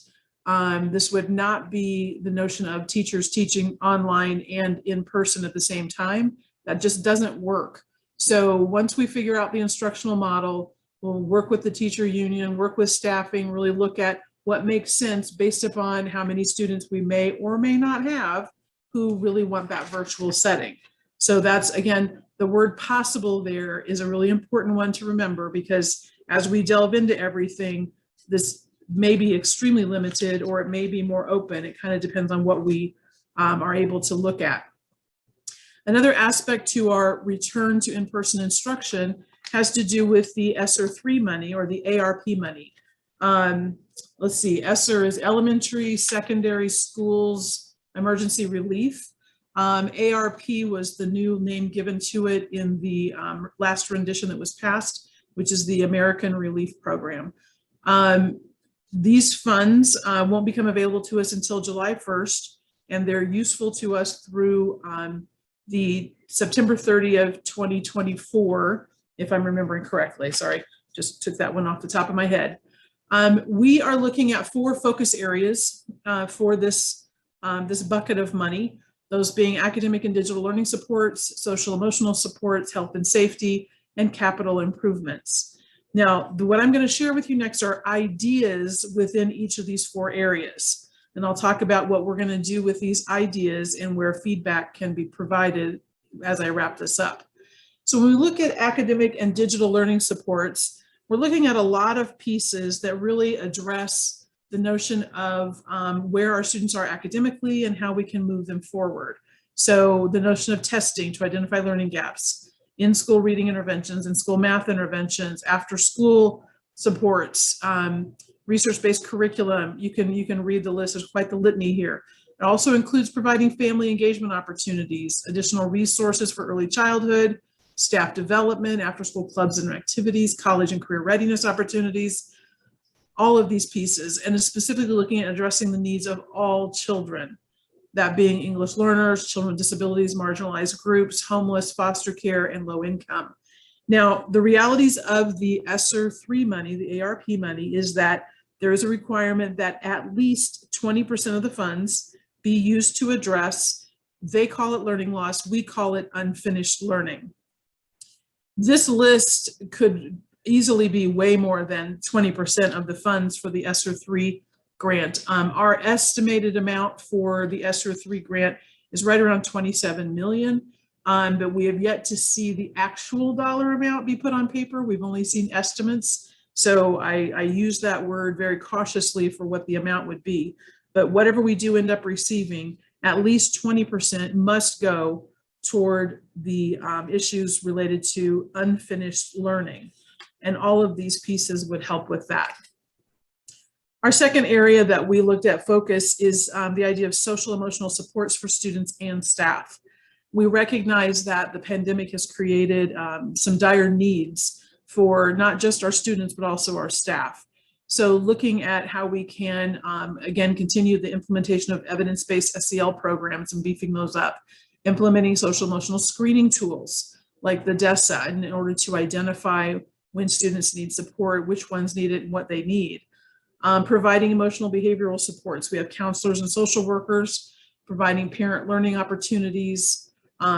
This would not be the notion of teachers teaching online and in person at the same time. That just doesn't work. So once we figure out the instructional model, we'll work with the teacher union, work with staffing, really look at what makes sense based upon how many students we may or may not have who really want that virtual setting. So that's, again, the word possible there is a really important one to remember, because as we delve into everything, this may be extremely limited or it may be more open. It kind of depends on what we are able to look at. Another aspect to our return to in-person instruction has to do with the ESSER 3 money, or the ARP money. Let's see, ESSER is Elementary, Secondary Schools Emergency Relief. ARP was the new name given to it in the last rendition that was passed, which is the American Relief Program. These funds won't become available to us until July 1st, and they're useful to us through the September 30th, 2024, if I'm remembering correctly. Sorry, just took that one off the top of my head. We are looking at 4 focus areas for this bucket of money, those being academic and digital learning supports, social emotional supports, health and safety, and capital improvements. Now, what I'm going to share with you next are ideas within each of these 4 areas. And I'll talk about what we're going to do with these ideas and where feedback can be provided as I wrap this up. So when we look at academic and digital learning supports, we're looking at a lot of pieces that really address the notion of where our students are academically and how we can move them forward. So the notion of testing to identify learning gaps, in-school reading interventions, in-school math interventions, after-school supports, research-based curriculum. You can read the list. There's quite the litany here. It also includes providing family engagement opportunities, additional resources for early childhood, staff development, after-school clubs and activities, college and career readiness opportunities, all of these pieces, and is specifically looking at addressing the needs of all children, that being English learners, children with disabilities, marginalized groups, homeless, foster care, and low income. Now, the realities of the ESSER 3 money, the ARP money, is that there is a requirement that at least 20% of the funds be used to address, they call it learning loss, we call it unfinished learning. This list could easily be way more than 20% of the funds for the ESSER 3 grant. Our estimated amount for the ESSER 3 grant is right around 27 million, but we have yet to see the actual dollar amount be put on paper. We've only seen estimates. So I use that word very cautiously for what the amount would be. But whatever we do end up receiving, at least 20% must go toward the issues related to unfinished learning. And all of these pieces would help with that. Our second area that we looked at focus is the idea of social emotional supports for students and staff. We recognize that the pandemic has created some dire needs for not just our students, but also our staff. So looking at how we can, again, continue the implementation of evidence-based SEL programs and beefing those up, implementing social emotional screening tools like the DESA in order to identify when students need support, which ones need it, and what they need. Providing emotional behavioral supports. We have counselors and social workers providing parent learning opportunities,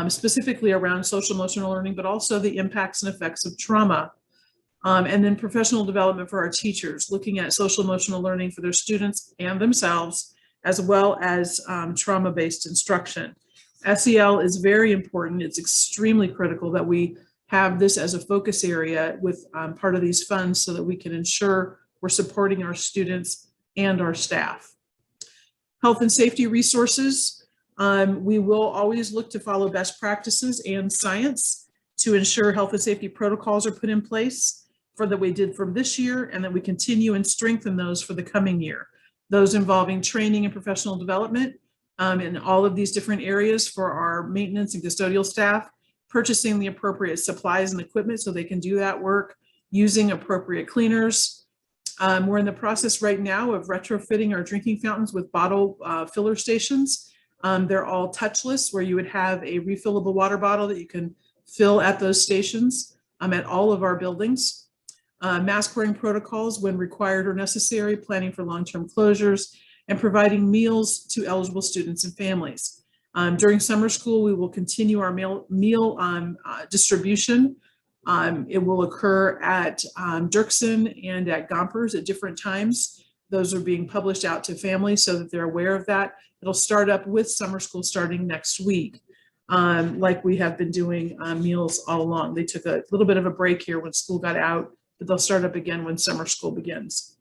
specifically around social emotional learning, but also the impacts and effects of trauma. And then professional development for our teachers, looking at social emotional learning for their students and themselves, as well as trauma-based instruction. SEL is very important. It's extremely critical that we have this as a focus area with part of these funds so that we can ensure we're supporting our students and our staff. Health and safety resources. We will always look to follow best practices and science to ensure health and safety protocols are put in place for that we did from this year, and that we continue and strengthen those for the coming year. Those involving training and professional development in all of these different areas for our maintenance and custodial staff, purchasing the appropriate supplies and equipment so they can do that work, using appropriate cleaners. We're in the process right now of retrofitting our drinking fountains with bottle filler stations. They're all touchless, where you would have a refillable water bottle that you can fill at those stations at all of our buildings. Mask wearing protocols when required or necessary, planning for long-term closures, and providing meals to eligible students and families. During summer school, we will continue our meal distribution. It will occur at Dirksen and at Gompers at different times. Those are being published out to families so that they're aware of that. It'll start up with summer school starting next week, like we have been doing meals all along. They took a little bit of a break here when school got out, but they'll start up again when summer school begins.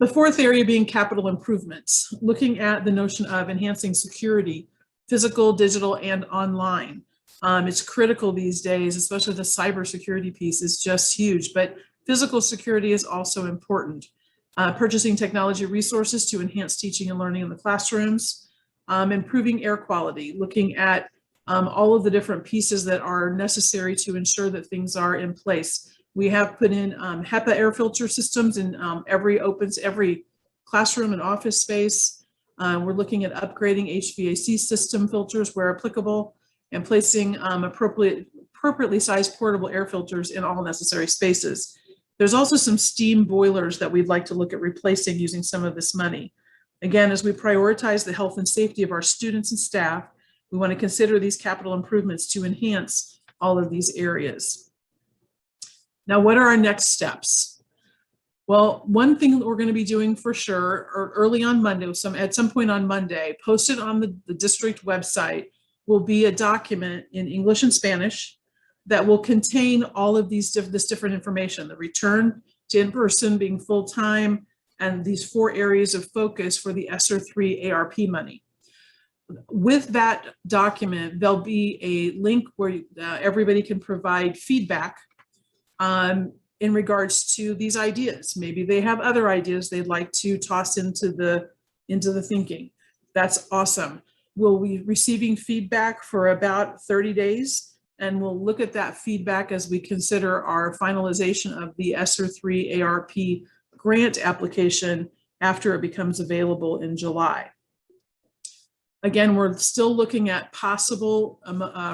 The fourth area being capital improvements, looking at the notion of enhancing security, physical, digital, and online. It's critical these days, especially the cybersecurity piece is just huge, but physical security is also important. Purchasing technology resources to enhance teaching and learning in the classrooms, improving air quality, looking at all of the different pieces that are necessary to ensure that things are in place. We have put in HEPA air filter systems in every classroom and office space. We're looking at upgrading HVAC system filters where applicable and placing appropriately sized portable air filters in all necessary spaces. There's also some steam boilers that we'd like to look at replacing using some of this money. Again, as we prioritize the health and safety of our students and staff, we want to consider these capital improvements to enhance all of these areas. Now, what are our next steps? Well, one thing that we're going to be doing for sure, or early on Monday, at some point on Monday, posted on the district website, will be a document in English and Spanish that will contain all of this different information, the return to in-person being full-time, and these 4 areas of focus for the ESSER III ARP money. With that document, there'll be a link where everybody can provide feedback in regards to these ideas. Maybe they have other ideas they'd like to toss into the thinking. That's awesome. We'll be receiving feedback for about 30 days, and we'll look at that feedback as we consider our finalization of the ESSER III ARP grant application after it becomes available in July. Again, we're still looking at possible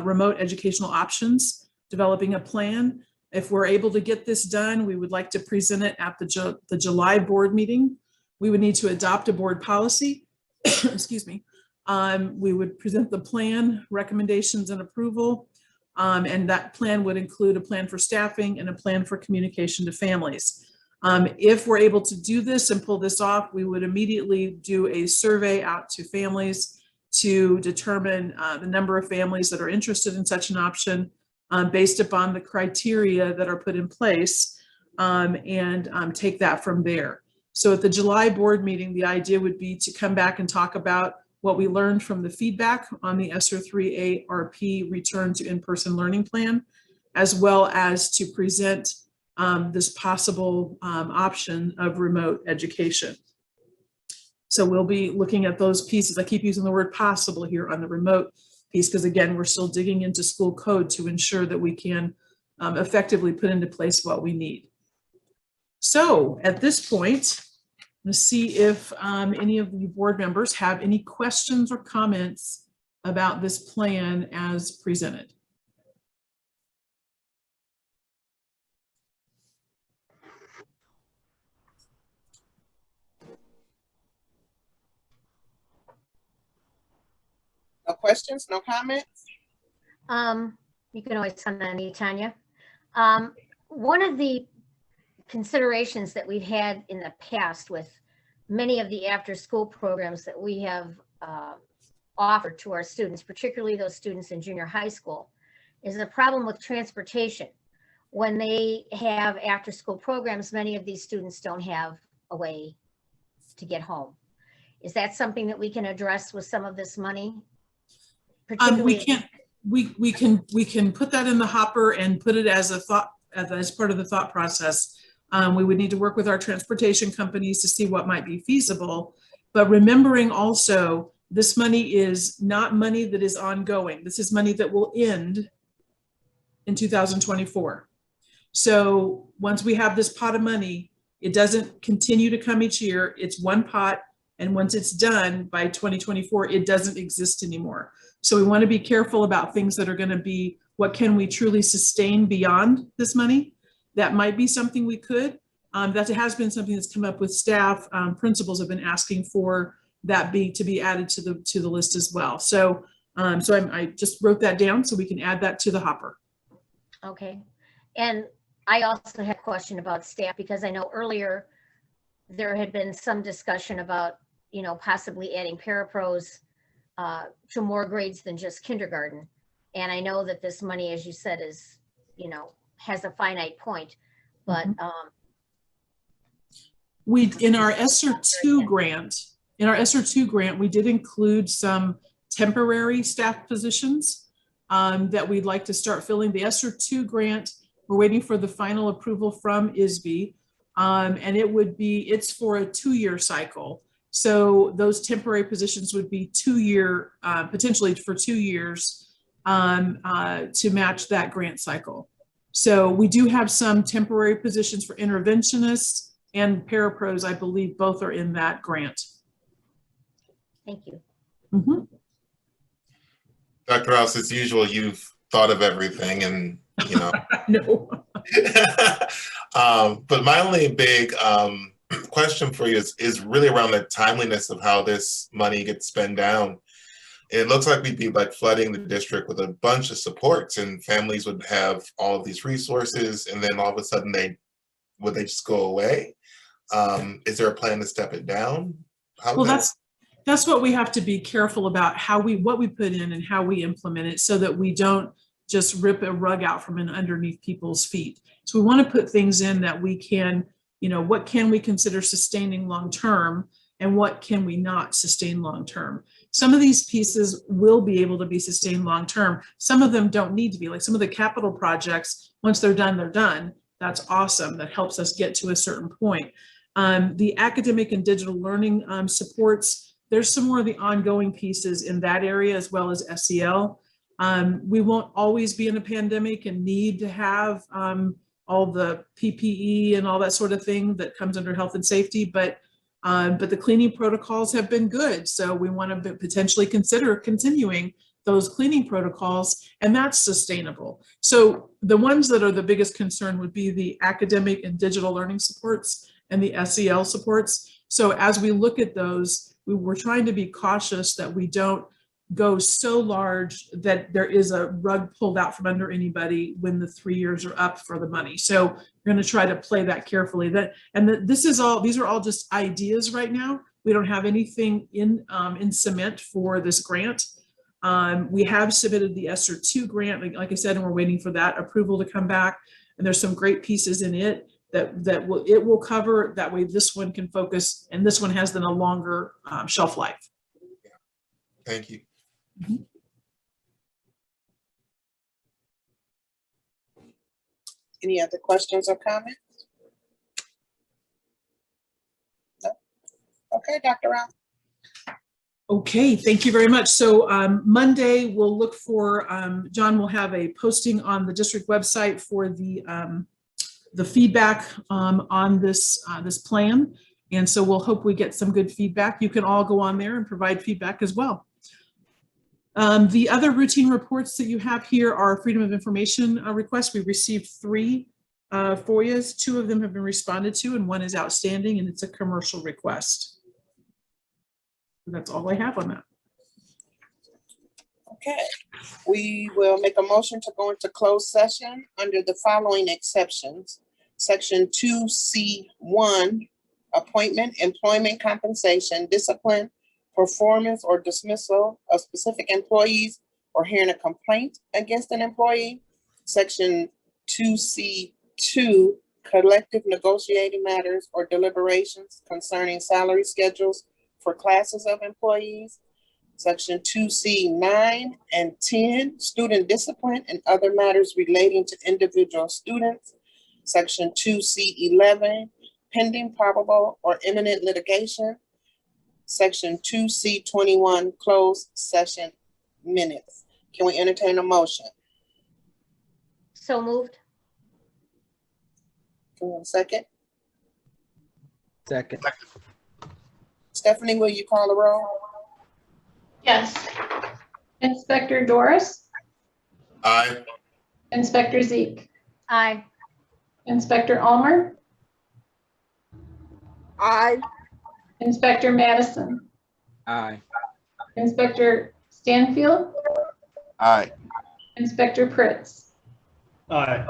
remote educational options, developing a plan. If we're able to get this done, we would like to present it at the July board meeting. We would need to adopt a board policy. Excuse me. We would present the plan, recommendations, and approval. And that plan would include a plan for staffing and a plan for communication to families. If we're able to do this and pull this off, we would immediately do a survey out to families to determine the number of families that are interested in such an option based upon the criteria that are put in place, and take that from there. So at the July board meeting, the idea would be to come back and talk about what we learned from the feedback on the ESSER III ARP return to in-person learning plan, as well as to present this possible option of remote education. So we'll be looking at those pieces. I keep using the word possible here on the remote piece because, again, we're still digging into school code to ensure that we can effectively put into place what we need. So at this point, let's see if any of you board members have any questions or comments about this plan as presented. No questions, no comments? You can always come on me, Tanya. One of the considerations that we've had in the past with many of the after-school programs that we have offered to our students, particularly those students in junior high school, is the problem with transportation. When they have after-school programs, many of these students don't have a way to get home. Is that something that we can address with some of this money? We can put that in the hopper and put it as a thought, as part of the thought process. We would need to work with our transportation companies to see what might be feasible, but remembering also this money is not money that is ongoing. This is money that will end in 2024. So once we have this pot of money, it doesn't continue to come each year. It's one pot. And once it's done by 2024, it doesn't exist anymore. So we want to be careful about things that are going to be, what can we truly sustain beyond this money? That might be something we could. That has been something that's come up with staff. Principals have been asking for that to be added to the list as well. So, I just wrote that down so we can add that to the hopper. Okay. And I also had a question about staff because I know earlier there had been some discussion about, possibly adding parapros to more grades than just kindergarten. And I know that this money, as you said, is, has a finite point, but in our ESSER II grant, we did include some temporary staff positions that we'd like to start filling. The ESSER II grant, we're waiting for the final approval from ISB, and it's for a 2-year cycle. So those temporary positions would be potentially for 2 years to match that grant cycle. So we do have some temporary positions for interventionists and parapros. I believe both are in that grant. Thank you. Mhm. Dr. Rouse, as usual, you've thought of everything, and you know. No. But my only big question for you is really around the timeliness of how this money gets spent down. It looks like we'd be like flooding the district with a bunch of supports, and families would have all of these resources, and then all of a sudden would they just go away? Is there a plan to step it down? Well, that's what we have to be careful about, what we put in and how we implement it, so that we don't just rip a rug out from underneath people's feet. So we want to put things in that we can, what can we consider sustaining long term, and what can we not sustain long term. Some of these pieces will be able to be sustained long term. Some of them don't need to be. Like some of the capital projects, once they're done, they're done. That's awesome. That helps us get to a certain point. The academic and digital learning supports, there's some more of the ongoing pieces in that area, as well as SEL. We won't always be in a pandemic and need to have all the PPE and all that sort of thing that comes under health and safety, but the cleaning protocols have been good. So we want to potentially consider continuing those cleaning protocols, and that's sustainable. So the ones that are the biggest concern would be the academic and digital learning supports and the SEL supports. So as we look at those, we're trying to be cautious that we don't go so large that there is a rug pulled out from under anybody when the 3 years are up for the money. So we're going to try to play that carefully. These are all just ideas right now. We don't have anything in cement for this grant. We have submitted the ESSER 2 grant, like I said, and we're waiting for that approval to come back. And there's some great pieces in it that will cover. That way this one can focus, and this one has then a longer shelf life. Thank you. Mm-hmm. Any other questions or comments? No? Okay, Dr. Rouse. Okay, thank you very much. So Monday we'll look for, John will have a posting on the district website for the feedback on this plan. And so we'll hope we get some good feedback. You can all go on there and provide feedback as well. The other routine reports that you have here are Freedom of Information requests. We received 3 FOIAs. 2 of them have been responded to, and 1 is outstanding, and it's a commercial request. That's all I have on that. Okay, we will make a motion to go into closed session under the following exceptions. Section 2C1, appointment, employment compensation, discipline, performance or dismissal of specific employees, or hearing a complaint against an employee. Section 2C2, collective negotiating matters or deliberations concerning salary schedules for classes of employees. Section 2C9 and 10, student discipline and other matters relating to individual students. Section 2C11, pending, probable, or imminent litigation. Section 2C21, closed session minutes. Can we entertain a motion? So moved. Can we have a second? Second. Stephanie, will you call the roll? Yes. Inspector Doris? Aye. Inspector Zeke? Aye. Inspector Ulmer? Aye. Inspector Madison? Aye. Inspector Stanfield? Aye. Inspector Pritz? Aye.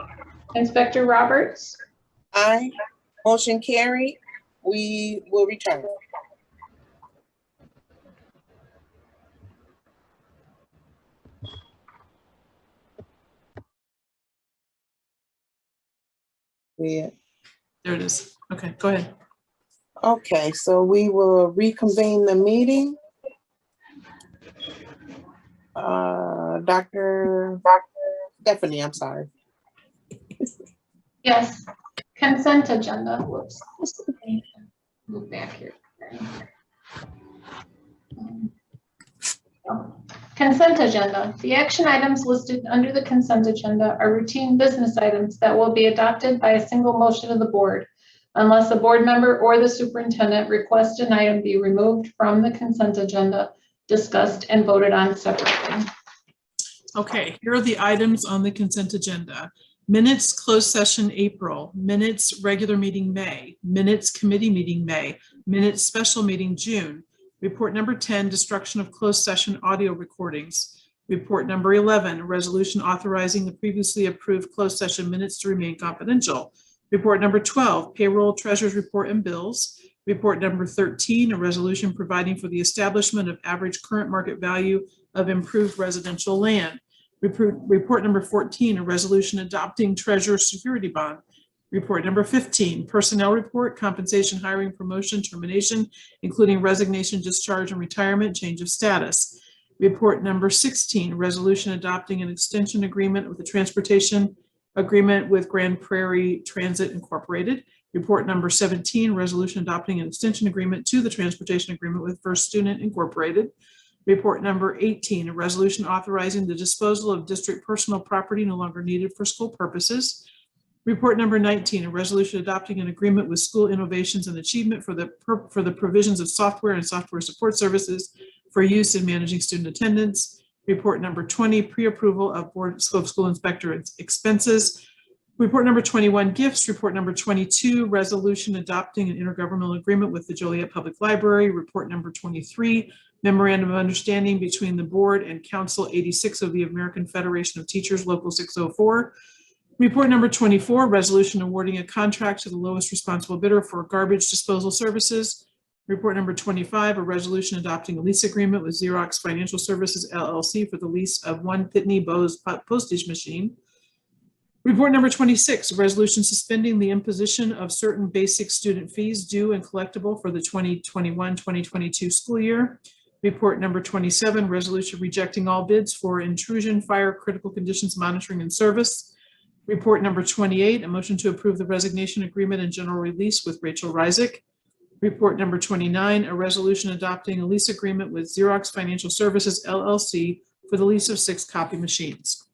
Inspector Roberts? Aye. Motion carried. We will return. Yeah. There it is. Okay, go ahead. Okay, so we will reconvene the meeting. Dr. Stephanie, I'm sorry. Yes. Consent agenda. Whoops. Move back here. Consent agenda. The action items listed under the consent agenda are routine business items that will be adopted by a single motion of the board, unless a board member or the superintendent requests an item be removed from the consent agenda, discussed and voted on separately. Okay, here are the items on the consent agenda. Minutes, closed session April, minutes, regular meeting May, minutes, committee meeting May, minutes, special meeting June. Report number 10, destruction of closed session audio recordings. Report number 11, a resolution authorizing the previously approved closed session minutes to remain confidential. Report number 12, payroll, treasurer's report and bills. Report number 13, a resolution providing for the establishment of average current market value of improved residential land. Report number 14, a resolution adopting treasurer's security bond. Report number 15, personnel report, compensation, hiring, promotion, termination, including resignation, discharge, and retirement, change of status. Report number 16, resolution adopting an extension agreement with the transportation agreement with Grand Prairie Transit Incorporated. Report number 17, resolution adopting an extension agreement to the transportation agreement with First Student Incorporated. Report number 18, a resolution authorizing the disposal of district personal property no longer needed for school purposes. Report number 19, a resolution adopting an agreement with School Innovations and Achievement for the provisions of software and software support services for use in managing student attendance. Report number 20, pre-approval of Board of School Inspector expenses. Report number 21, gifts. Report number 22, resolution adopting an intergovernmental agreement with the Joliet Public Library. Report number 23, memorandum of understanding between the board and Council 86 of the American Federation of Teachers, Local 604. Report number 24, resolution awarding a contract to the lowest responsible bidder for garbage disposal services. Report number 25, a resolution adopting a lease agreement with Xerox Financial Services LLC for the lease of one Pitney Bowes postage machine. Report number 26, a resolution suspending the imposition of certain basic student fees due and collectible for the 2021-2022 school year. Report number 27, resolution rejecting all bids for intrusion, fire, critical conditions monitoring and service. Report number 28, a motion to approve the resignation agreement and general release with Rachel Reisig. Report number 29, a resolution adopting a lease agreement with Xerox Financial Services LLC for the lease of 6 copy machines.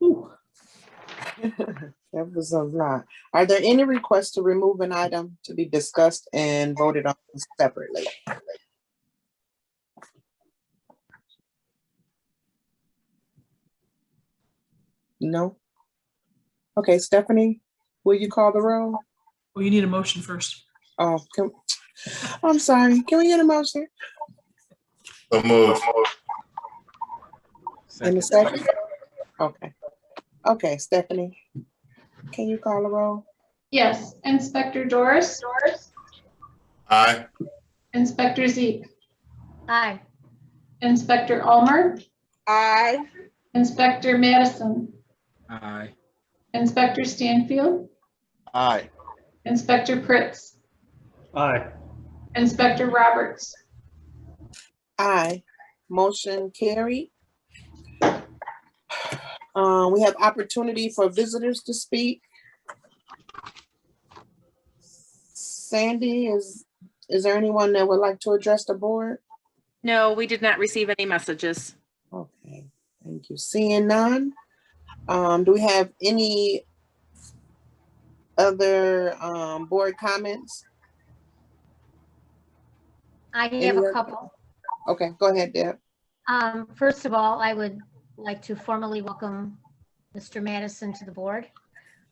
Ooh. That was a lot. Are there any requests to remove an item to be discussed and voted on separately? No? Okay, Stephanie, will you call the roll? Well, you need a motion first. Oh, I'm sorry. Can we get a motion? So moved. In a second? Okay. Okay, Stephanie, can you call the roll? Yes. Inspector Doris? Aye. Inspector Zeke? Aye. Inspector Ulmer? Aye. Inspector Madison? Aye. Inspector Stanfield? Aye. Inspector Pritz? Aye. Inspector Roberts? Aye. Motion carried. We have opportunity for visitors to speak. Sandy, is there anyone that would like to address the board? No, we did not receive any messages. Okay, thank you. Seeing none, do we have any other board comments? I have a couple. Okay, go ahead, Deb. First of all, I would like to formally welcome Mr. Madison to the board,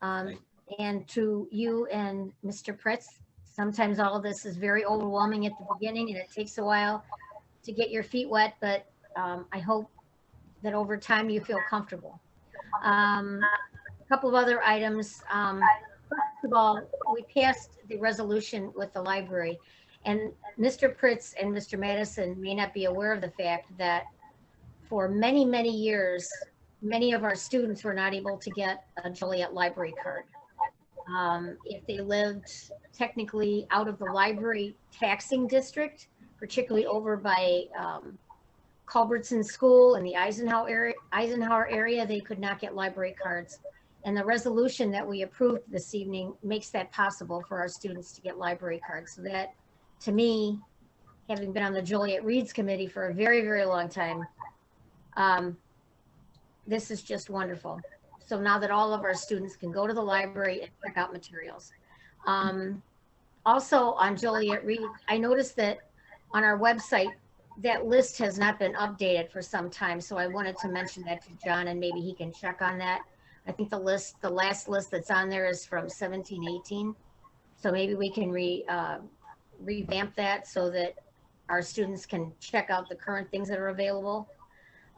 and to you and Mr. Pritz. Sometimes all of this is very overwhelming at the beginning and it takes a while to get your feet wet, but I hope that over time you feel comfortable. A couple of other items. First of all, we passed the resolution with the library, and Mr. Pritz and Mr. Madison may not be aware of the fact that for many, many years, many of our students were not able to get a Joliet library card. If they lived technically out of the library taxing district, particularly over by Culbertson School and the Eisenhower area, they could not get library cards. And the resolution that we approved this evening makes that possible for our students to get library cards. So that, to me, having been on the Joliet Reads Committee for a very, very long time, this is just wonderful. So now that all of our students can go to the library and check out materials. Also on Joliet Read, I noticed that on our website, that list has not been updated for some time. So I wanted to mention that to John and maybe he can check on that. I think the last list that's on there is from 17-18. So maybe we can revamp that so that our students can check out the current things that are available.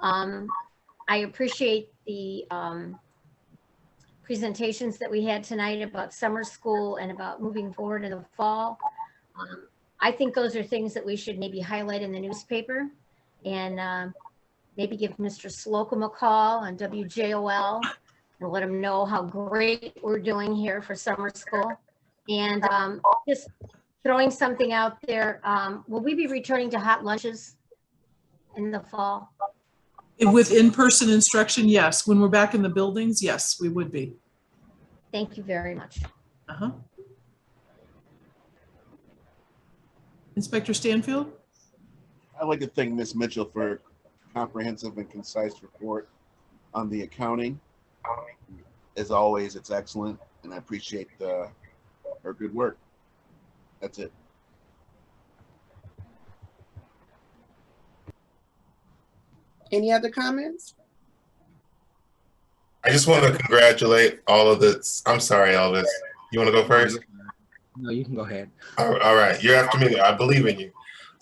I appreciate the presentations that we had tonight about summer school and about moving forward in the fall. I think those are things that we should maybe highlight in the newspaper and maybe give Mr. Slocum a call on WJOL and let him know how great we're doing here for summer school. And just throwing something out there, will we be returning to hot lunches in the fall? With in-person instruction, yes. When we're back in the buildings, yes, we would be. Thank you very much. Inspector Stanfield? I'd like to thank Ms. Mitchell for a comprehensive and concise report on the accounting. As always, it's excellent, and I appreciate her good work. That's it. Any other comments? I just want to congratulate all of this. I'm sorry, Elvis. You want to go first? No, you can go ahead. All right. You're after me. I believe in you.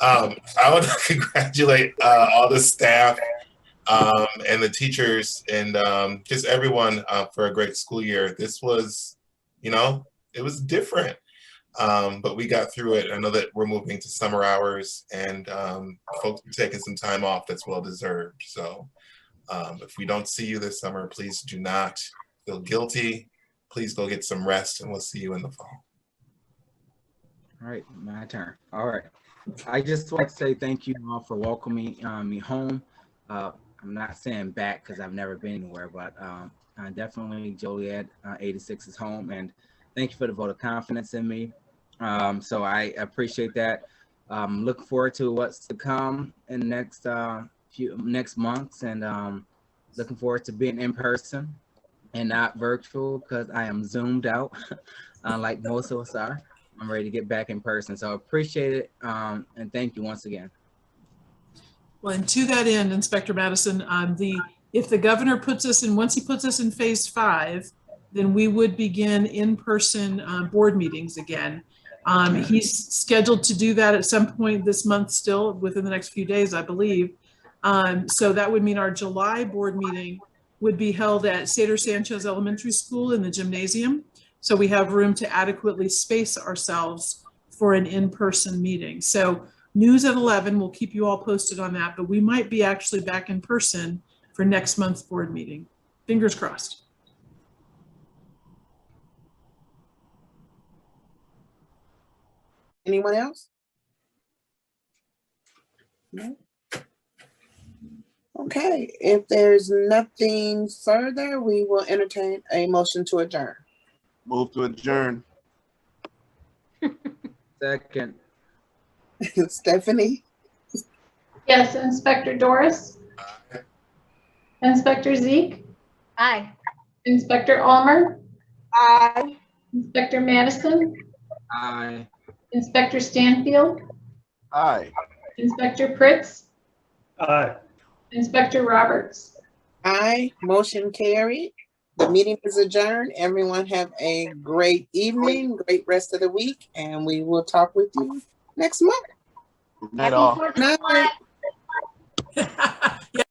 I want to congratulate all the staff and the teachers and just everyone for a great school year. This was, it was different, but we got through it. I know that we're moving to summer hours and folks are taking some time off that's well deserved. So if we don't see you this summer, please do not feel guilty. Please go get some rest and we'll see you in the fall. All right, my turn. All right. I just want to say thank you all for welcoming me home. I'm not saying back because I've never been anywhere, but definitely Joliet 86 is home, and thank you for the vote of confidence in me. So I appreciate that. Looking forward to what's to come in the next months, and looking forward to being in person and not virtual because I am zoomed out like most of us are. I'm ready to get back in person. So I appreciate it. And thank you once again. Well, and to that end, Inspector Madison, if the governor once he puts us in phase 5, then we would begin in-person board meetings again. He's scheduled to do that at some point this month still, within the next few days, I believe. So that would mean our July board meeting would be held at Cedar Sanchez Elementary School in the gymnasium. So we have room to adequately space ourselves for an in-person meeting. So news at 11, we'll keep you all posted on that, but we might be actually back in person for next month's board meeting. Fingers crossed. Anyone else? No? Okay, if there's nothing further, we will entertain a motion to adjourn. Move to adjourn. Second. Stephanie? Yes, Inspector Doris? Inspector Zeke? Aye. Inspector Ulmer? Aye. Inspector Madison? Aye. Inspector Stanfield? Aye. Inspector Pritz? Aye. Inspector Roberts? Aye, motion carried. The meeting is adjourned. Everyone have a great evening, great rest of the week, and we will talk with you next month. Good night, all. Good night.